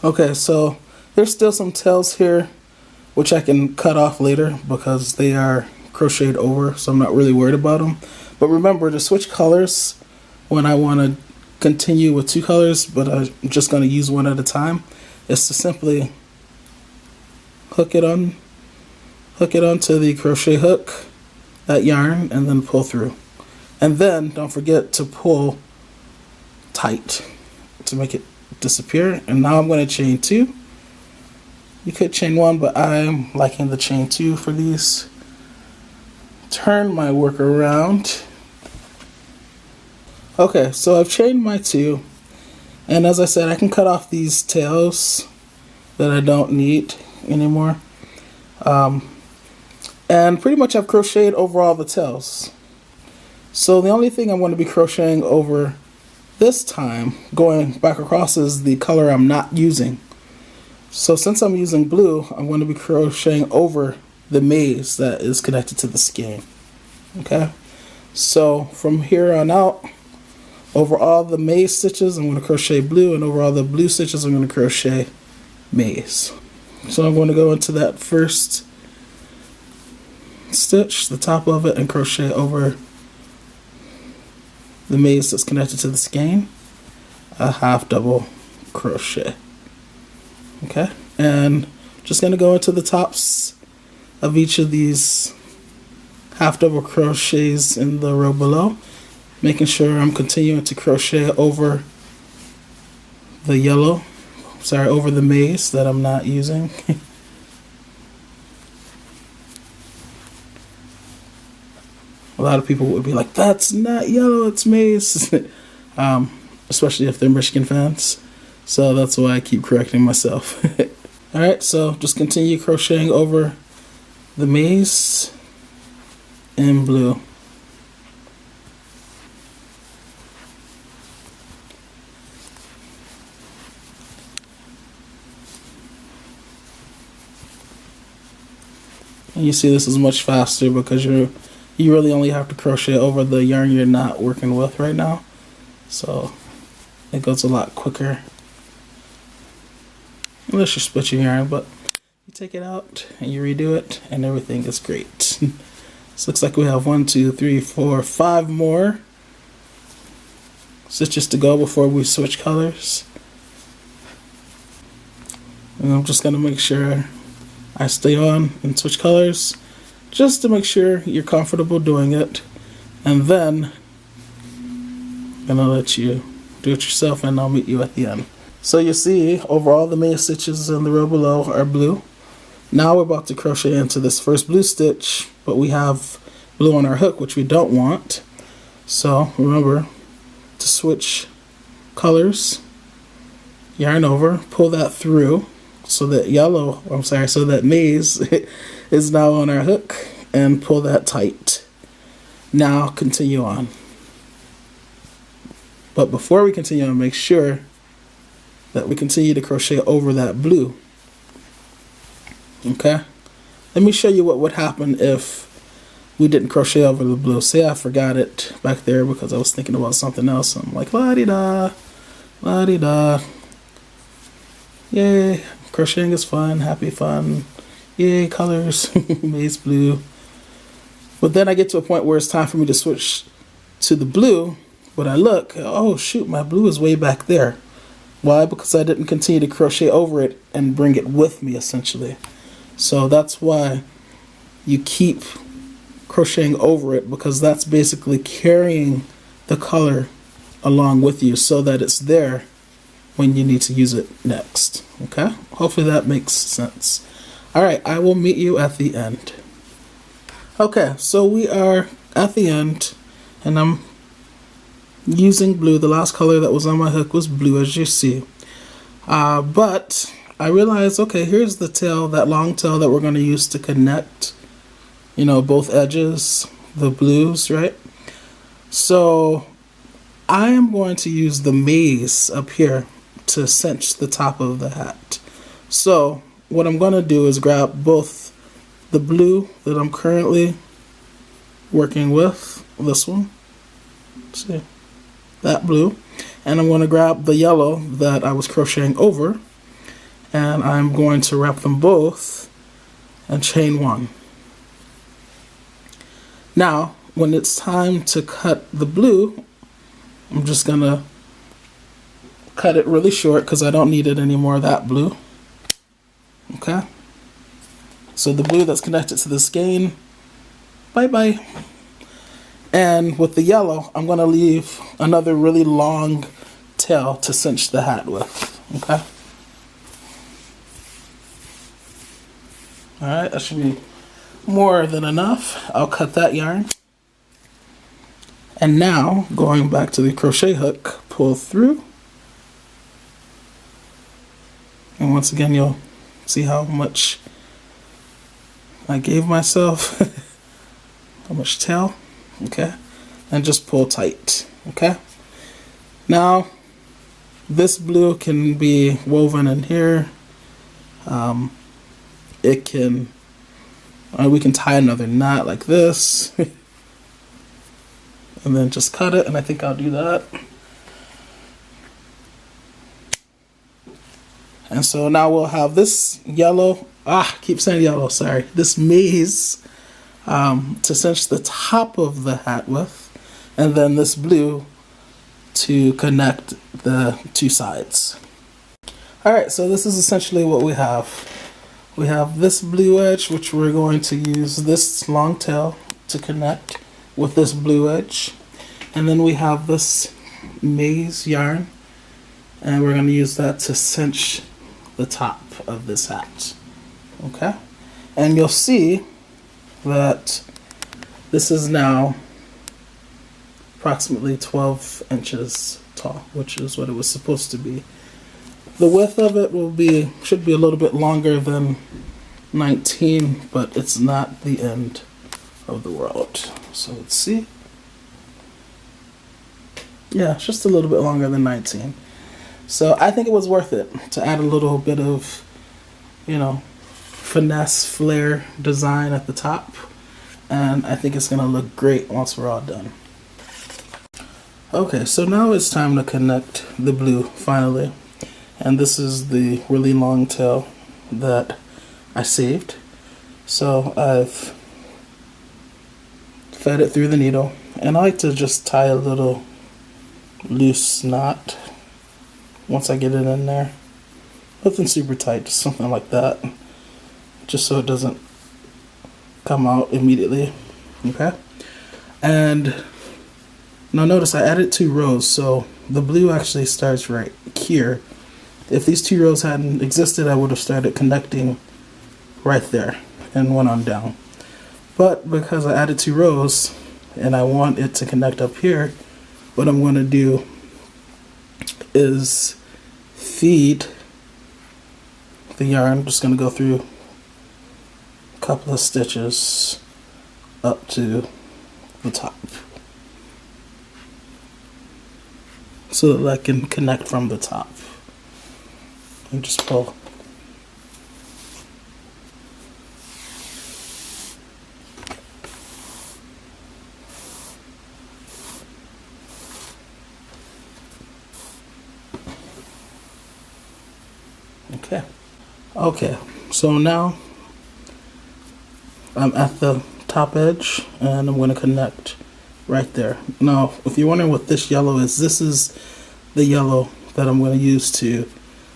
Speaker 1: Okay, so there's still some tails here, which I can cut off later because they are crocheted over, so I'm not really worried about them. But remember to switch colors when I want to continue with 2 colors, but I'm just going to use one at a time, is to simply hook it onto the crochet hook, that yarn, and then pull through. And then don't forget to pull tight to make it disappear. And now I'm going to chain 2. You could chain 1, but I'm liking the chain 2 for these. Turn my work around. Okay, so I've chained my 2, and as I said, I can cut off these tails that I don't need anymore. And pretty much I've crocheted over all the tails. So the only thing I'm going to be crocheting over this time, going back across, is the color I'm not using. So since I'm using blue, I'm going to be crocheting over the maize that is connected to the skein. Okay, so from here on out, over all the maize stitches, I'm going to crochet blue, and over all the blue stitches, I'm going to crochet maize. So I'm going to go into that first stitch, the top of it, and crochet over the maize that's connected to the skein, a half double crochet. Okay, and just going to go into the tops of each of these half double crochets in the row below, making sure I'm continuing to crochet over the yellow, over the maize that I'm not using. A lot of people would be like, that's not yellow, it's maize. Especially if they're Michigan fans. So that's why I keep correcting myself. Alright, so just continue crocheting over the maize in blue. And you see this is much faster because you really only have to crochet over the yarn you're not working with right now. So it goes a lot quicker unless you split your yarn, but you take it out and you redo it and everything is great. This looks like we have 1, 2, 3, 4, 5 more stitches to go before we switch colors. And I'm just going to make sure I stay on and switch colors just to make sure you're comfortable doing it. And then I'm going to let you do it yourself and I'll meet you at the end. So you see, overall the main stitches in the row below are blue. Now we're about to crochet into this first blue stitch, but we have blue on our hook, which we don't want. So remember to switch colors, yarn over, pull that through so that so that maize is now on our hook, and pull that tight. Now continue on. But before we continue on, make sure that we continue to crochet over that blue. Okay, let me show you what would happen if we didn't crochet over the blue. Say I forgot it back there because I was thinking about something else. I'm like, la-di-da, la-di-da. Yay, crocheting is fun, happy fun. Yay, colors, maize blue. But then I get to a point where it's time for me to switch to the blue, but I look, oh shoot, my blue is way back there. Why? Because I didn't continue to crochet over it and bring it with me, essentially. So that's why you keep crocheting over it, because that's basically carrying the color along with you so that it's there when you need to use it next. Okay? Hopefully that makes sense. Alright, I will meet you at the end. Okay, so we are at the end and I'm using blue. The last color that was on my hook was blue, as you see. But I realized, okay, here's the tail, that long tail that we're going to use to connect, you know, both edges, the blues, right? So I am going to use the maize up here to cinch the top of the hat. So what I'm going to do is grab both the blue that I'm currently working with, this one, see, that blue, and I'm going to grab the yellow that I was crocheting over, and I'm going to wrap them both and chain one. Now when it's time to cut the blue, I'm just gonna cut it really short because I don't need it anymore, that blue. Okay, so the blue that's connected to the skein, bye bye. And with the yellow, I'm gonna leave another really long tail to cinch the hat with. Okay. Alright, that should be more than enough. I'll cut that yarn. And now, going back to the crochet hook, pull through. And once again, you'll see how much I gave myself. How much tail. Okay. And just pull tight. Okay. Now, this blue can be woven in here. It can, we can tie another knot like this. And then just cut it, and I think I'll do that. And so now we'll have this yellow, keep saying yellow, sorry, this maize to cinch the top of the hat with, and then this blue to connect the two sides. Alright, so this is essentially what we have. We have this blue edge, which we're going to use this long tail to connect with this blue edge. And then we have this maize yarn, and we're going to use that to cinch the top of this hat. Okay? And you'll see that this is now approximately 12 inches tall, which is what it was supposed to be. The width of it should be a little bit longer than 19, but it's not the end of the world. So let's see. Yeah, it's just a little bit longer than 19. So I think it was worth it to add a little bit of, you know, finesse, flair, design at the top. And I think it's going to look great once we're all done. Okay, so now it's time to connect the blue finally. and this is the really long tail that I saved. So I've fed it through the needle, and I like to just tie a little loose knot once I get it in there. Nothing super tight, just something like that, just so it doesn't come out immediately. Okay, and now notice I added 2 rows, so the blue actually starts right here. If these 2 rows hadn't existed, I would have started connecting right there and went on down. But because I added 2 rows and I want it to connect up here, what I'm going to do is feed the yarn. I'm just going to go through a couple of stitches up to the top so that I can connect from the top, and just pull. Okay, so now I'm at the top edge and I'm going to connect right there. Now, if you're wondering what this yellow is, this is the yellow that I'm going to use to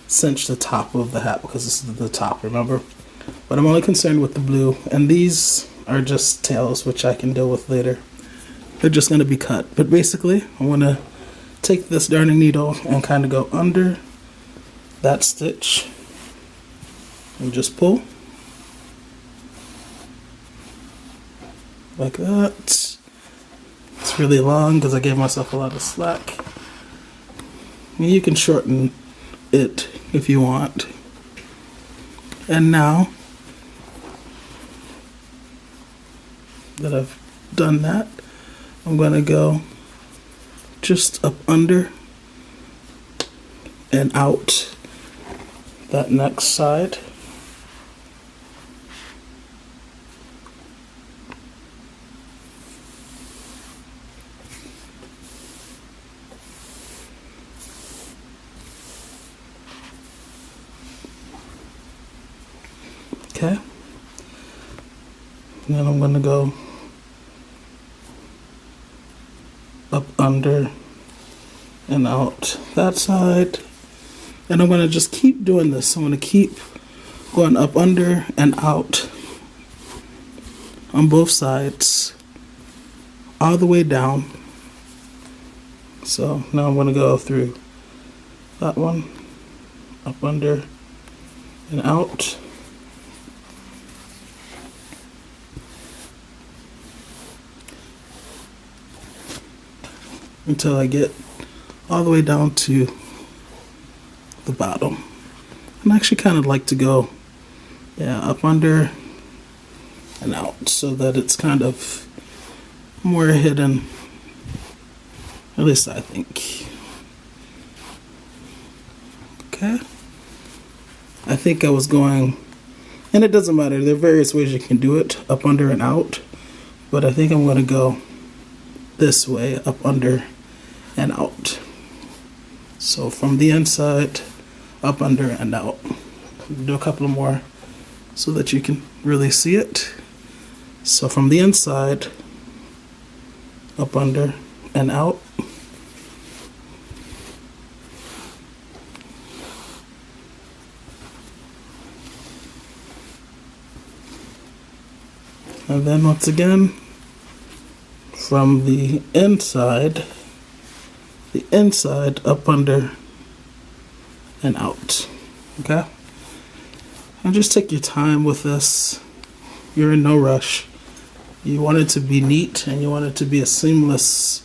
Speaker 1: cinch the top of the hat, because this is the top, remember? But I'm only concerned with the blue, and these are just tails, which I can deal with later. They're just going to be cut. But basically, I'm going to take this darning needle and kind of go under that stitch and just pull like that. It's really long because I gave myself a lot of slack. You can shorten it if you want. And now that I've done that, I'm going to go just up under and out that next side. Okay, and then I'm going to go up under and out that side, and I'm going to just keep doing this. I'm going to keep going up under and out on both sides all the way down. So now I'm going to go through that one, up under and out. Until I get all the way down to the bottom. And I actually kind of like to go, up under and out, so that it's kind of more hidden, at least I think. Okay, I think I was going, and it doesn't matter, there are various ways you can do it, up under and out, but I think I'm going to go this way, up under and out. So from the inside, up under and out. Do a couple more so that you can really see it. So from the inside, up under and out. And then once again, from the inside up under and out. Okay, and just take your time with this. You're in no rush. You want it to be neat and you want it to be as seamless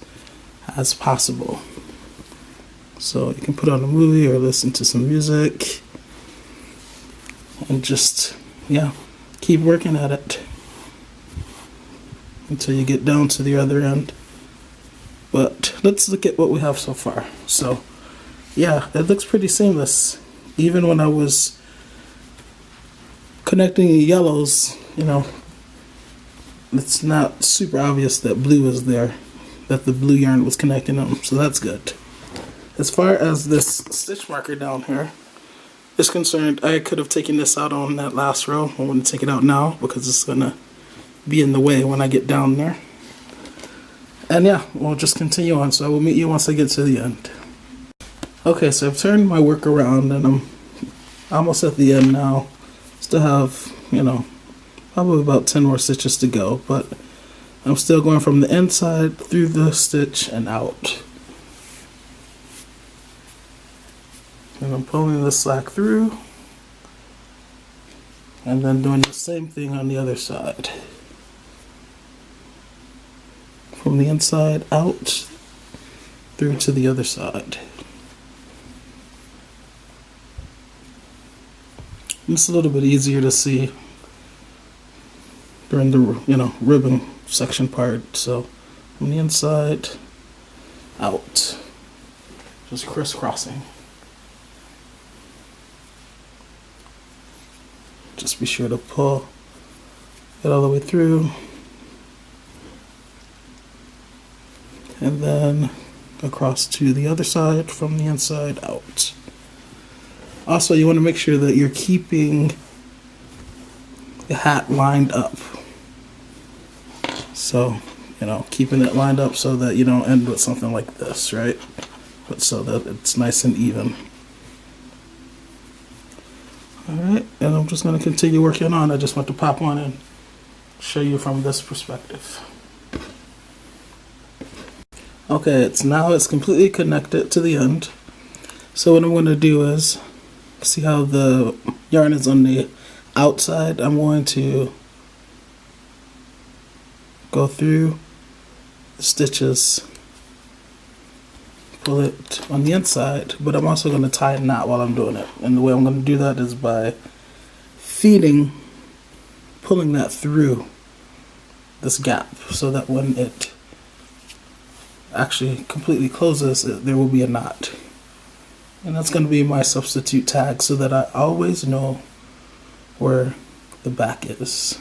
Speaker 1: as possible. So you can put on a movie or listen to some music and just keep working at it until you get down to the other end. But let's look at what we have so far. So it looks pretty seamless. Even when I was connecting the yellows, it's not super obvious that blue is there, that the blue yarn was connecting them, so that's good. As far as this stitch marker down here, is concerned, I could have taken this out on that last row. I want to take it out now because it's gonna be in the way when I get down there. And yeah, we'll just continue on. So I will meet you once I get to the end. Okay, so I've turned my work around and I'm almost at the end now. Still have, you know, probably about 10 more stitches to go, but I'm still going from the inside through the stitch and out. And I'm pulling the slack through and then doing the same thing on the other side. From the inside out through to the other side. It's a little bit easier to see during the, you know, ribbon section part. So from the inside out, just crisscrossing. Just be sure to pull it all the way through, and then across to the other side from the inside out. Also, you want to make sure that you're keeping the hat lined up. So, you know, keeping it lined up so that you don't end with something like this, right? But so that it's nice and even. Alright, and I'm just going to continue working on. I just want to pop on and show you from this perspective. Okay, it's completely connected to the end. So what I'm going to do is, see how the yarn is on the outside? I'm going to go through the stitches, pull it on the inside, but I'm also going to tie a knot while I'm doing it. And the way I'm going to do that is by pulling that through this gap so that when it actually completely closes, there will be a knot. And that's going to be my substitute tag so that I always know where the back is.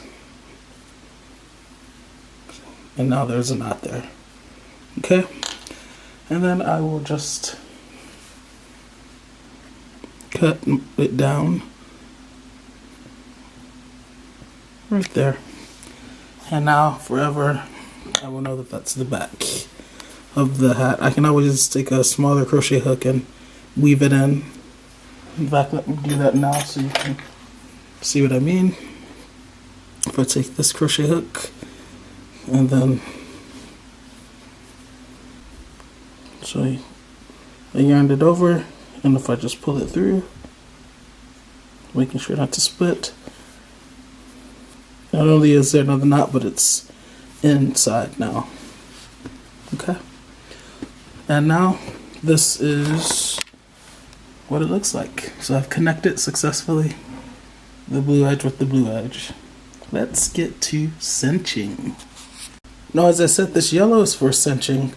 Speaker 1: And now there's a knot there. Okay? And then I will just cut it down right there. And now forever I will know that that's the back of the hat. I can always just take a smaller crochet hook and weave it in. In fact, let me do that now so you can see what I mean. If I take this crochet hook and then I yarned it over, and if I just pull it through, making sure not to split, not only is there another knot, but it's inside now. Okay, and now this is what it looks like. So I've connected successfully the blue edge with the blue edge. Let's get to cinching. Now, as I said, this yellow is for cinching.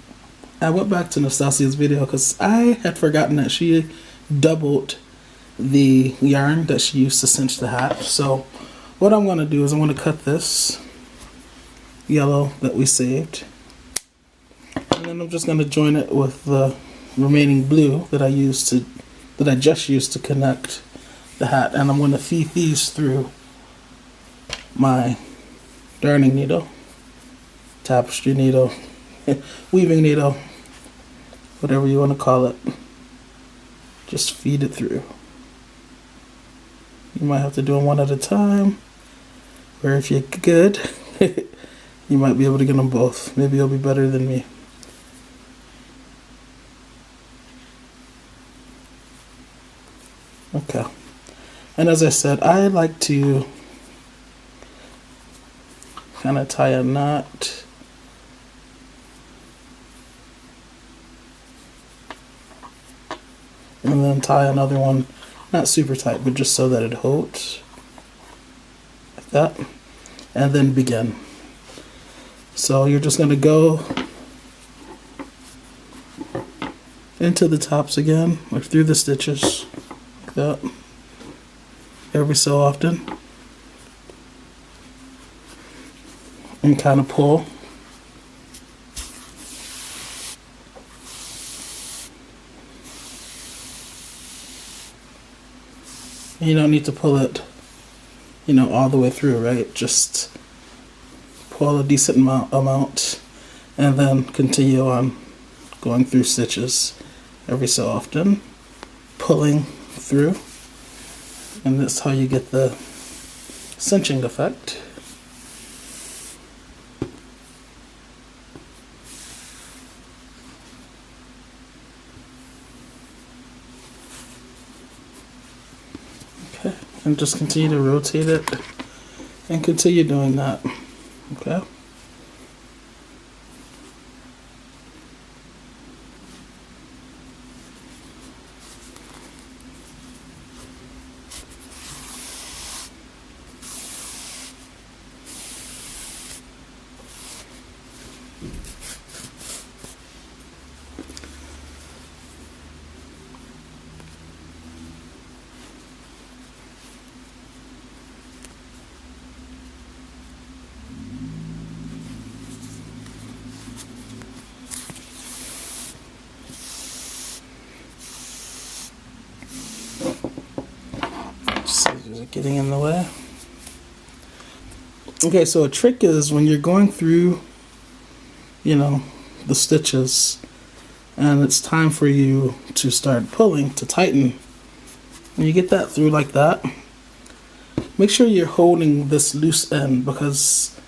Speaker 1: I went back to Nastazia's video because I had forgotten that she doubled the yarn that she used to cinch the hat. So what I'm going to do is I'm going to cut this yellow that we saved, and then I'm just going to join it with the remaining blue that I just used to connect the hat, and I'm going to feed these through my darning needle, tapestry needle, weaving needle, whatever you want to call it. Just feed it through. You might have to do them one at a time, or if you're good, you might be able to get them both. Maybe you'll be better than me. Okay. And as I said, I like to kind of tie a knot and then tie another one, not super tight, but just so that it holds like that, and then begin. So you're just going to go into the tops again, or through the stitches like that, every so often, and kind of pull. You don't need to pull it, you know, all the way through, right? Just pull a decent amount and then continue on going through stitches every so often, pulling through, and that's how you get the cinching effect. Okay, and just continue to rotate it and continue doing that. Okay. Scissors are getting in the way. Okay, so a trick is when you're going through, you know, the stitches and it's time for you to start pulling to tighten. When you get that through like that, make sure you're holding this loose end, because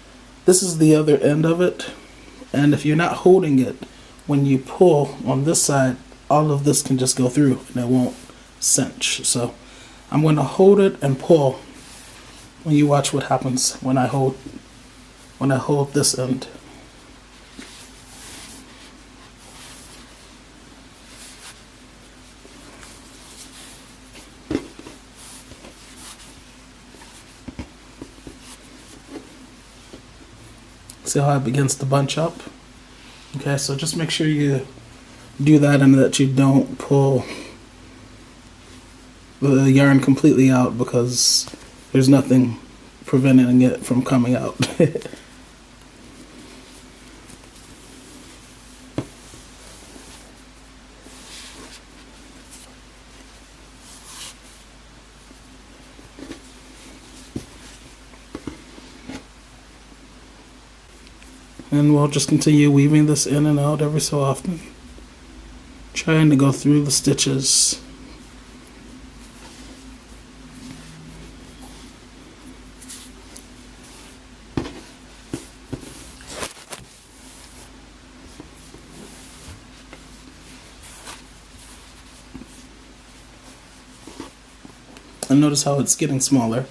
Speaker 1: this is the other end of it, and if you're not holding it, when you pull on this side, all of this can just go through and it won't cinch. So I'm going to hold it and pull. When you watch what happens when I hold this end. See how it begins to bunch up? Okay, so just make sure you do that and that you don't pull the yarn completely out, because there's nothing preventing it from coming out. And we'll just continue weaving this in and out every so often, trying to go through the stitches. And notice how it's getting smaller.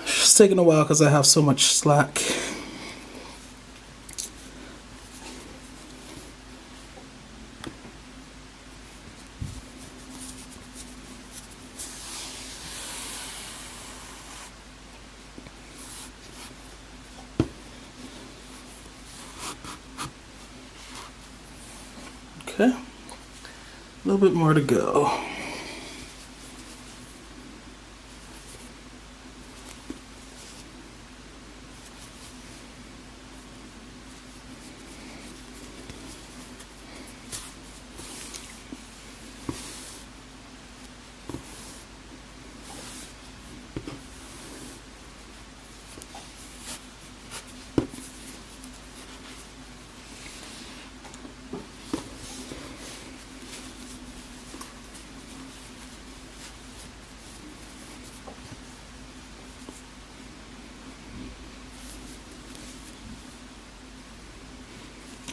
Speaker 1: It's taking a while because I have so much slack. Okay, a little bit more to go.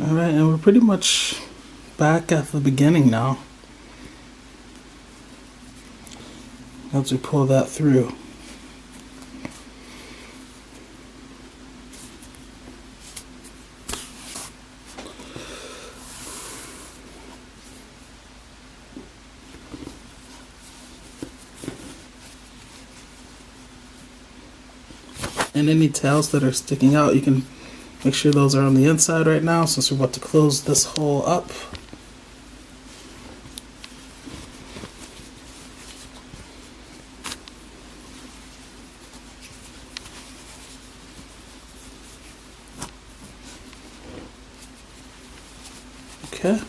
Speaker 1: Alright, and we're pretty much back at the beginning now, as we pull that through. And any tails that are sticking out, you can make sure those are on the inside right now, since we're about to close this hole up. Okay.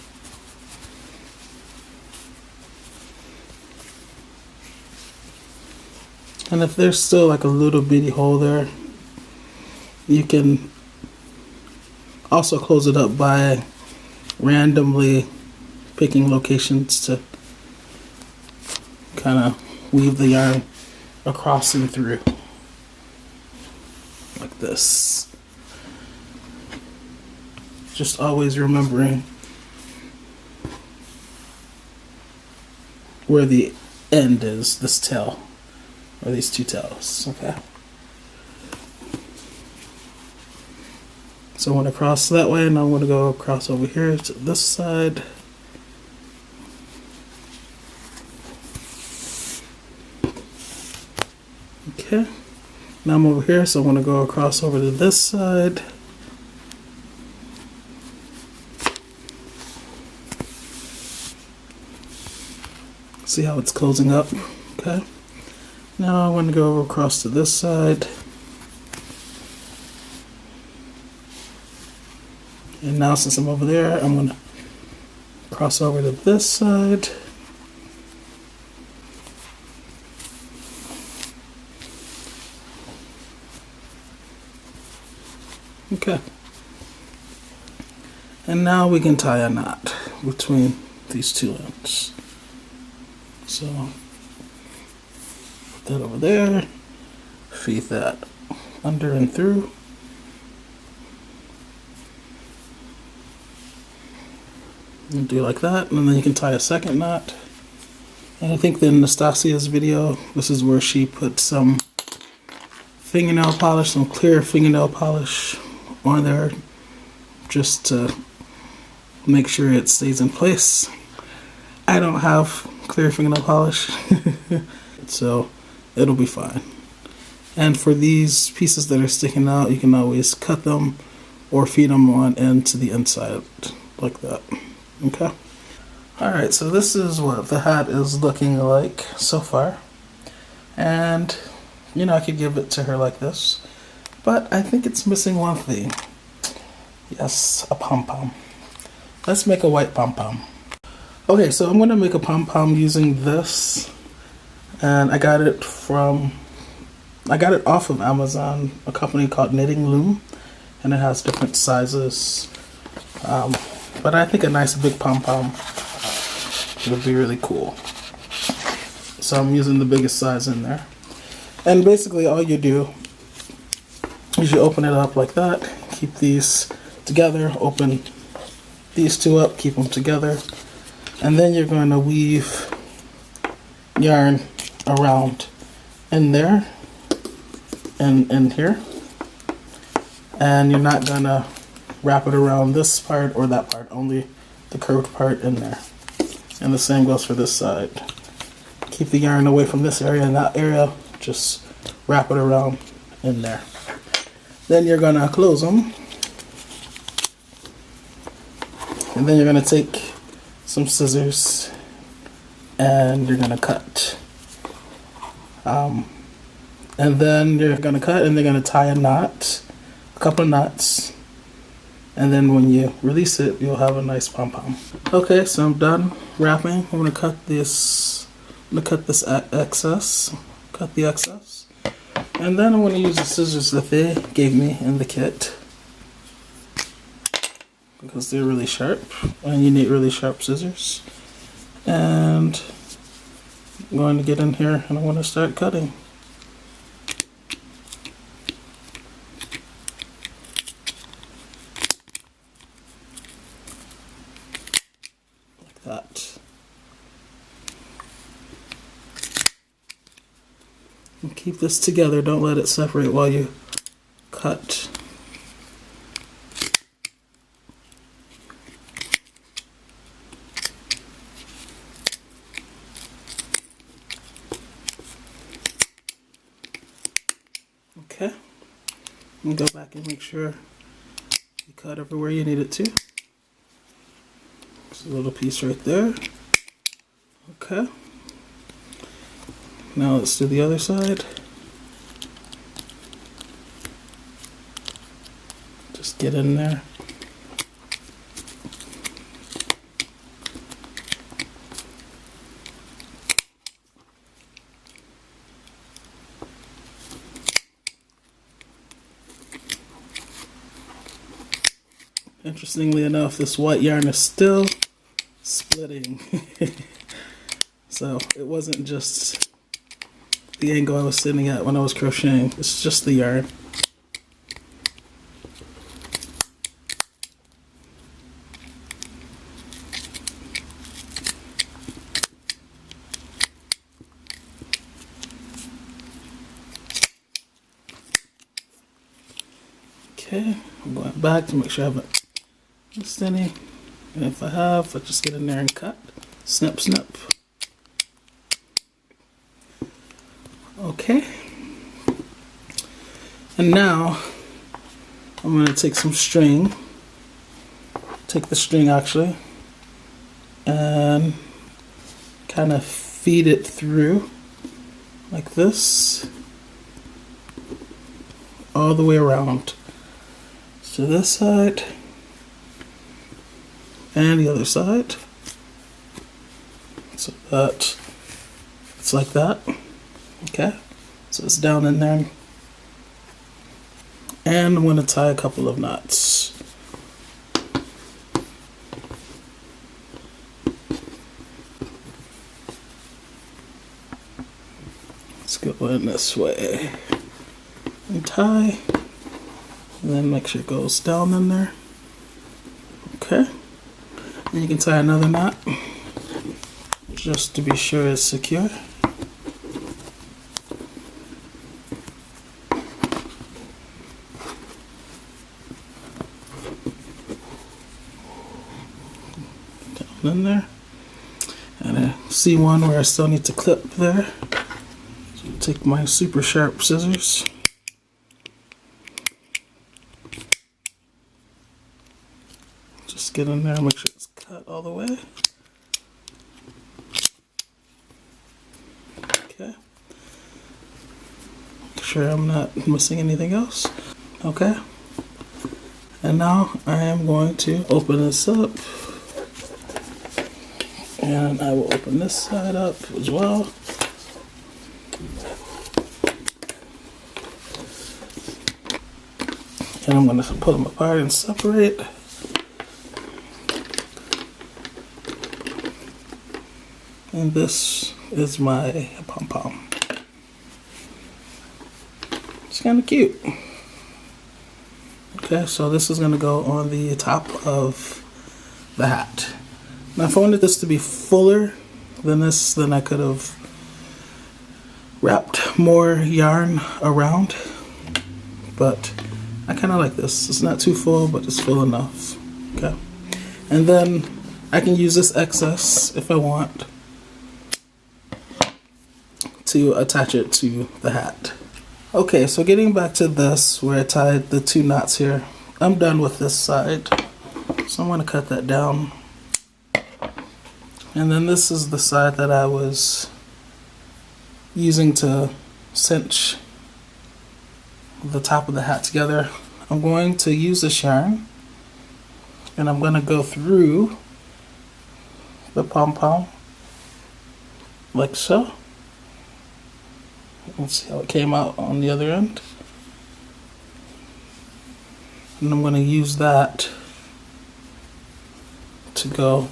Speaker 1: And if there's still like a little bitty hole there, you can also close it up by randomly picking locations to kind of weave the yarn across and through like this. Just always remembering where the end is, this tail, or these two tails, okay? So I want to cross that way, and I'm going to go across over here to this side. Okay, now I'm over here, so I want to go across over to this side. See how it's closing up? Okay. Now I want to go across to this side. And now since I'm over there, I'm going to cross over to this side. Okay. And now we can tie a knot between these two ends. So, put that over there, feed that under and through. And do like that, and then you can tie a second knot. And I think in Nastazia's video, this is where she put some fingernail polish, some clear fingernail polish on there, just to make sure it stays in place. I don't have clear fingernail polish, so it'll be fine. And for these pieces that are sticking out, you can always cut them or feed them on into the inside like that. Okay. Alright, so this is what the hat is looking like so far. And, you know, I could give it to her like this, but I think it's missing one thing. Yes, a pom-pom. Let's make a white pom-pom. Okay, so I'm going to make a pom-pom using this, and I got it off of Amazon, a company called Knitting Loom, and it has different sizes, but I think a nice big pom-pom would be really cool. So I'm using the biggest size in there, and basically all you do is you open it up like that, keep these together, open these two up, keep them together. And then you're going to weave yarn around in there and in here. And you're not going to wrap it around this part or that part, only the curved part in there. And the same goes for this side. Keep the yarn away from this area and that area, just wrap it around in there. Then you're going to close them. And then you're going to take some scissors and you're gonna cut, and then you're gonna cut and they're gonna tie a knot, a couple of knots, and then when you release it you'll have a nice pom-pom. Okay, so I'm done wrapping. I'm gonna cut this. I'm gonna cut this excess. Cut the excess, and then I'm gonna use the scissors that they gave me in the kit, because they're really sharp and you need really sharp scissors. And I'm going to get in here and I'm going to start cutting. Like that. And keep this together, don't let it separate while you cut. Okay, and go back and make sure you cut everywhere you need it to. There's a little piece right there. Okay, now let's do the other side. Just get in there. Interestingly enough, this white yarn is still splitting. So it wasn't just the angle I was sitting at when I was crocheting, it's just the yarn. Okay, I'm going back to make sure I haven't missed any. And if I have, I just get in there and cut. Snip, snip. Okay. And now I'm going to take some string. Take the string actually. And kind of feed it through like this. All the way around. To this side and the other side, so that it's like that. Okay, so it's down in there, and I'm going to tie a couple of knots. Let's go in this way and tie. And then make sure it goes down in there. Okay. And you can tie another knot just to be sure it's secure. Down in there. And I see one where I still need to clip there. So take my super sharp scissors. Just get in there and make sure it's cut all the way. Okay. Make sure I'm not missing anything else. Okay. And now I am going to open this up. And I will open this side up as well. And I'm going to pull them apart and separate. And this is my pom-pom. It's kind of cute. Okay, so this is going to go on the top of the hat. Now if I wanted this to be fuller than this, then I could have wrapped more yarn around. But I kind of like this. It's not too full, but it's full enough. Okay. And then I can use this excess if I want to attach it to the hat. Okay, so getting back to this where I tied the two knots here, I'm done with this side. So I'm going to cut that down. And then this is the side that I was using to cinch the top of the hat together. I'm going to use this yarn and I'm going to go through the pom-pom like so. Let's see how it came out on the other end. And I'm going to use that to go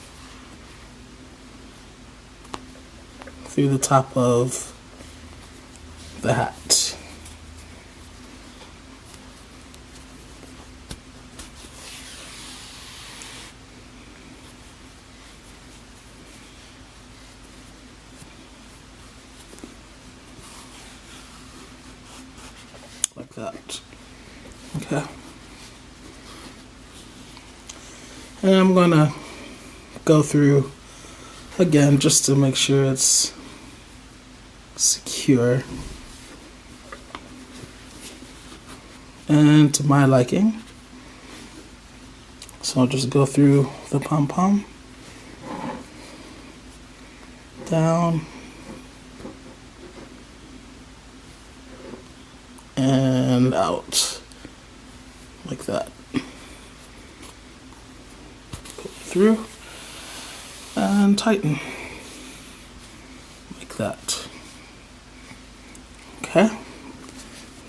Speaker 1: through the top of the hat. Like that. Okay. And I'm gonna go through again just to make sure it's secure and to my liking. So I'll just go through the pom-pom down and out like that. Pull through and tighten like that. Okay.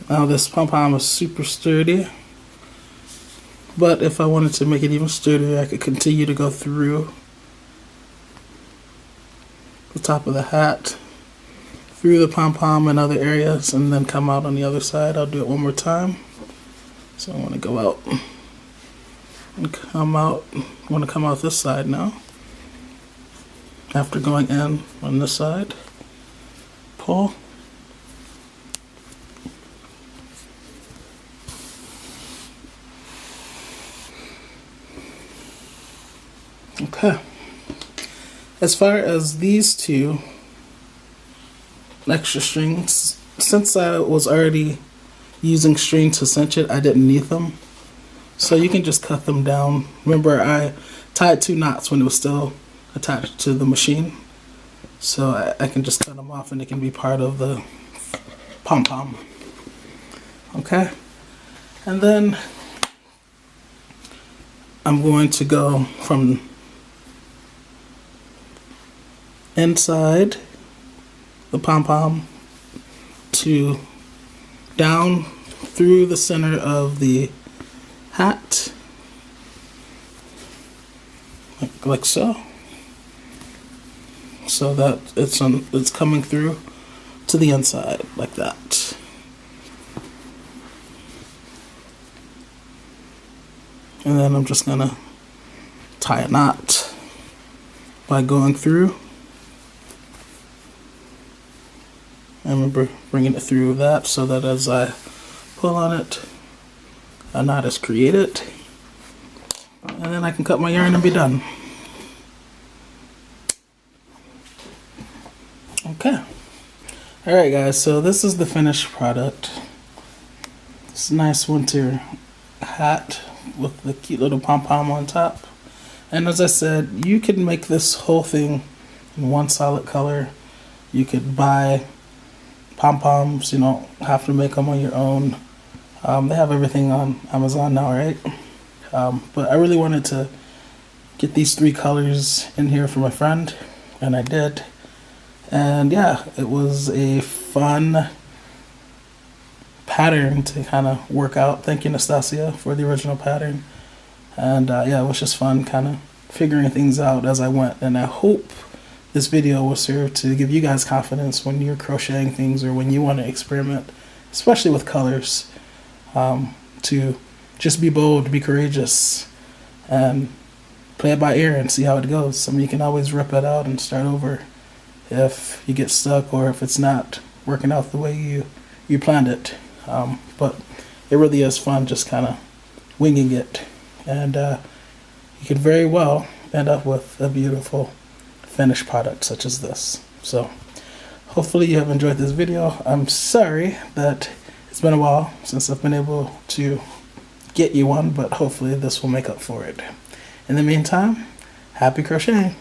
Speaker 1: Now this pom-pom is super sturdy. But if I wanted to make it even sturdier, I could continue to go through the top of the hat, through the pom-pom and other areas, and then come out on the other side. I'll do it one more time. So I want to go out and come out. I want to come out this side now. After going in on this side, pull. Okay. As far as these two extra strings, since I was already using string to cinch it, I didn't need them. So you can just cut them down. Remember, I tied 2 knots when it was still attached to the machine. So I can just cut them off and it can be part of the pom-pom. Okay? And then I'm going to go from inside the pom-pom to down through the center of the hat, like so, so that it's coming through to the inside like that. And then I'm just gonna tie a knot by going through. I remember bringing it through that so that as I pull on it, a knot is created. And then I can cut my yarn and be done. Okay. Alright guys, so this is the finished product. This nice winter hat with the cute little pom-pom on top. And as I said, you can make this whole thing in one solid color. You could buy pom-poms, you don't have to make them on your own. They have everything on Amazon now, right? But I really wanted to get these 3 colors in here for my friend, and I did. And yeah, it was a fun pattern to kind of work out. Thank you, Naztazia, for the original pattern. And yeah, it was just fun kind of figuring things out as I went. And I hope this video will serve to give you guys confidence when you're crocheting things or when you want to experiment, especially with colors, to just be bold, be courageous, and play it by ear and see how it goes. I mean, you can always rip it out and start over if you get stuck or if it's not working out the way you planned it. But it really is fun just kind of winging it, and you could very well end up with a beautiful finished product such as this. So hopefully you have enjoyed this video. I'm sorry that it's been a while since I've been able to get you one, but hopefully this will make up for it. In the meantime, happy crocheting.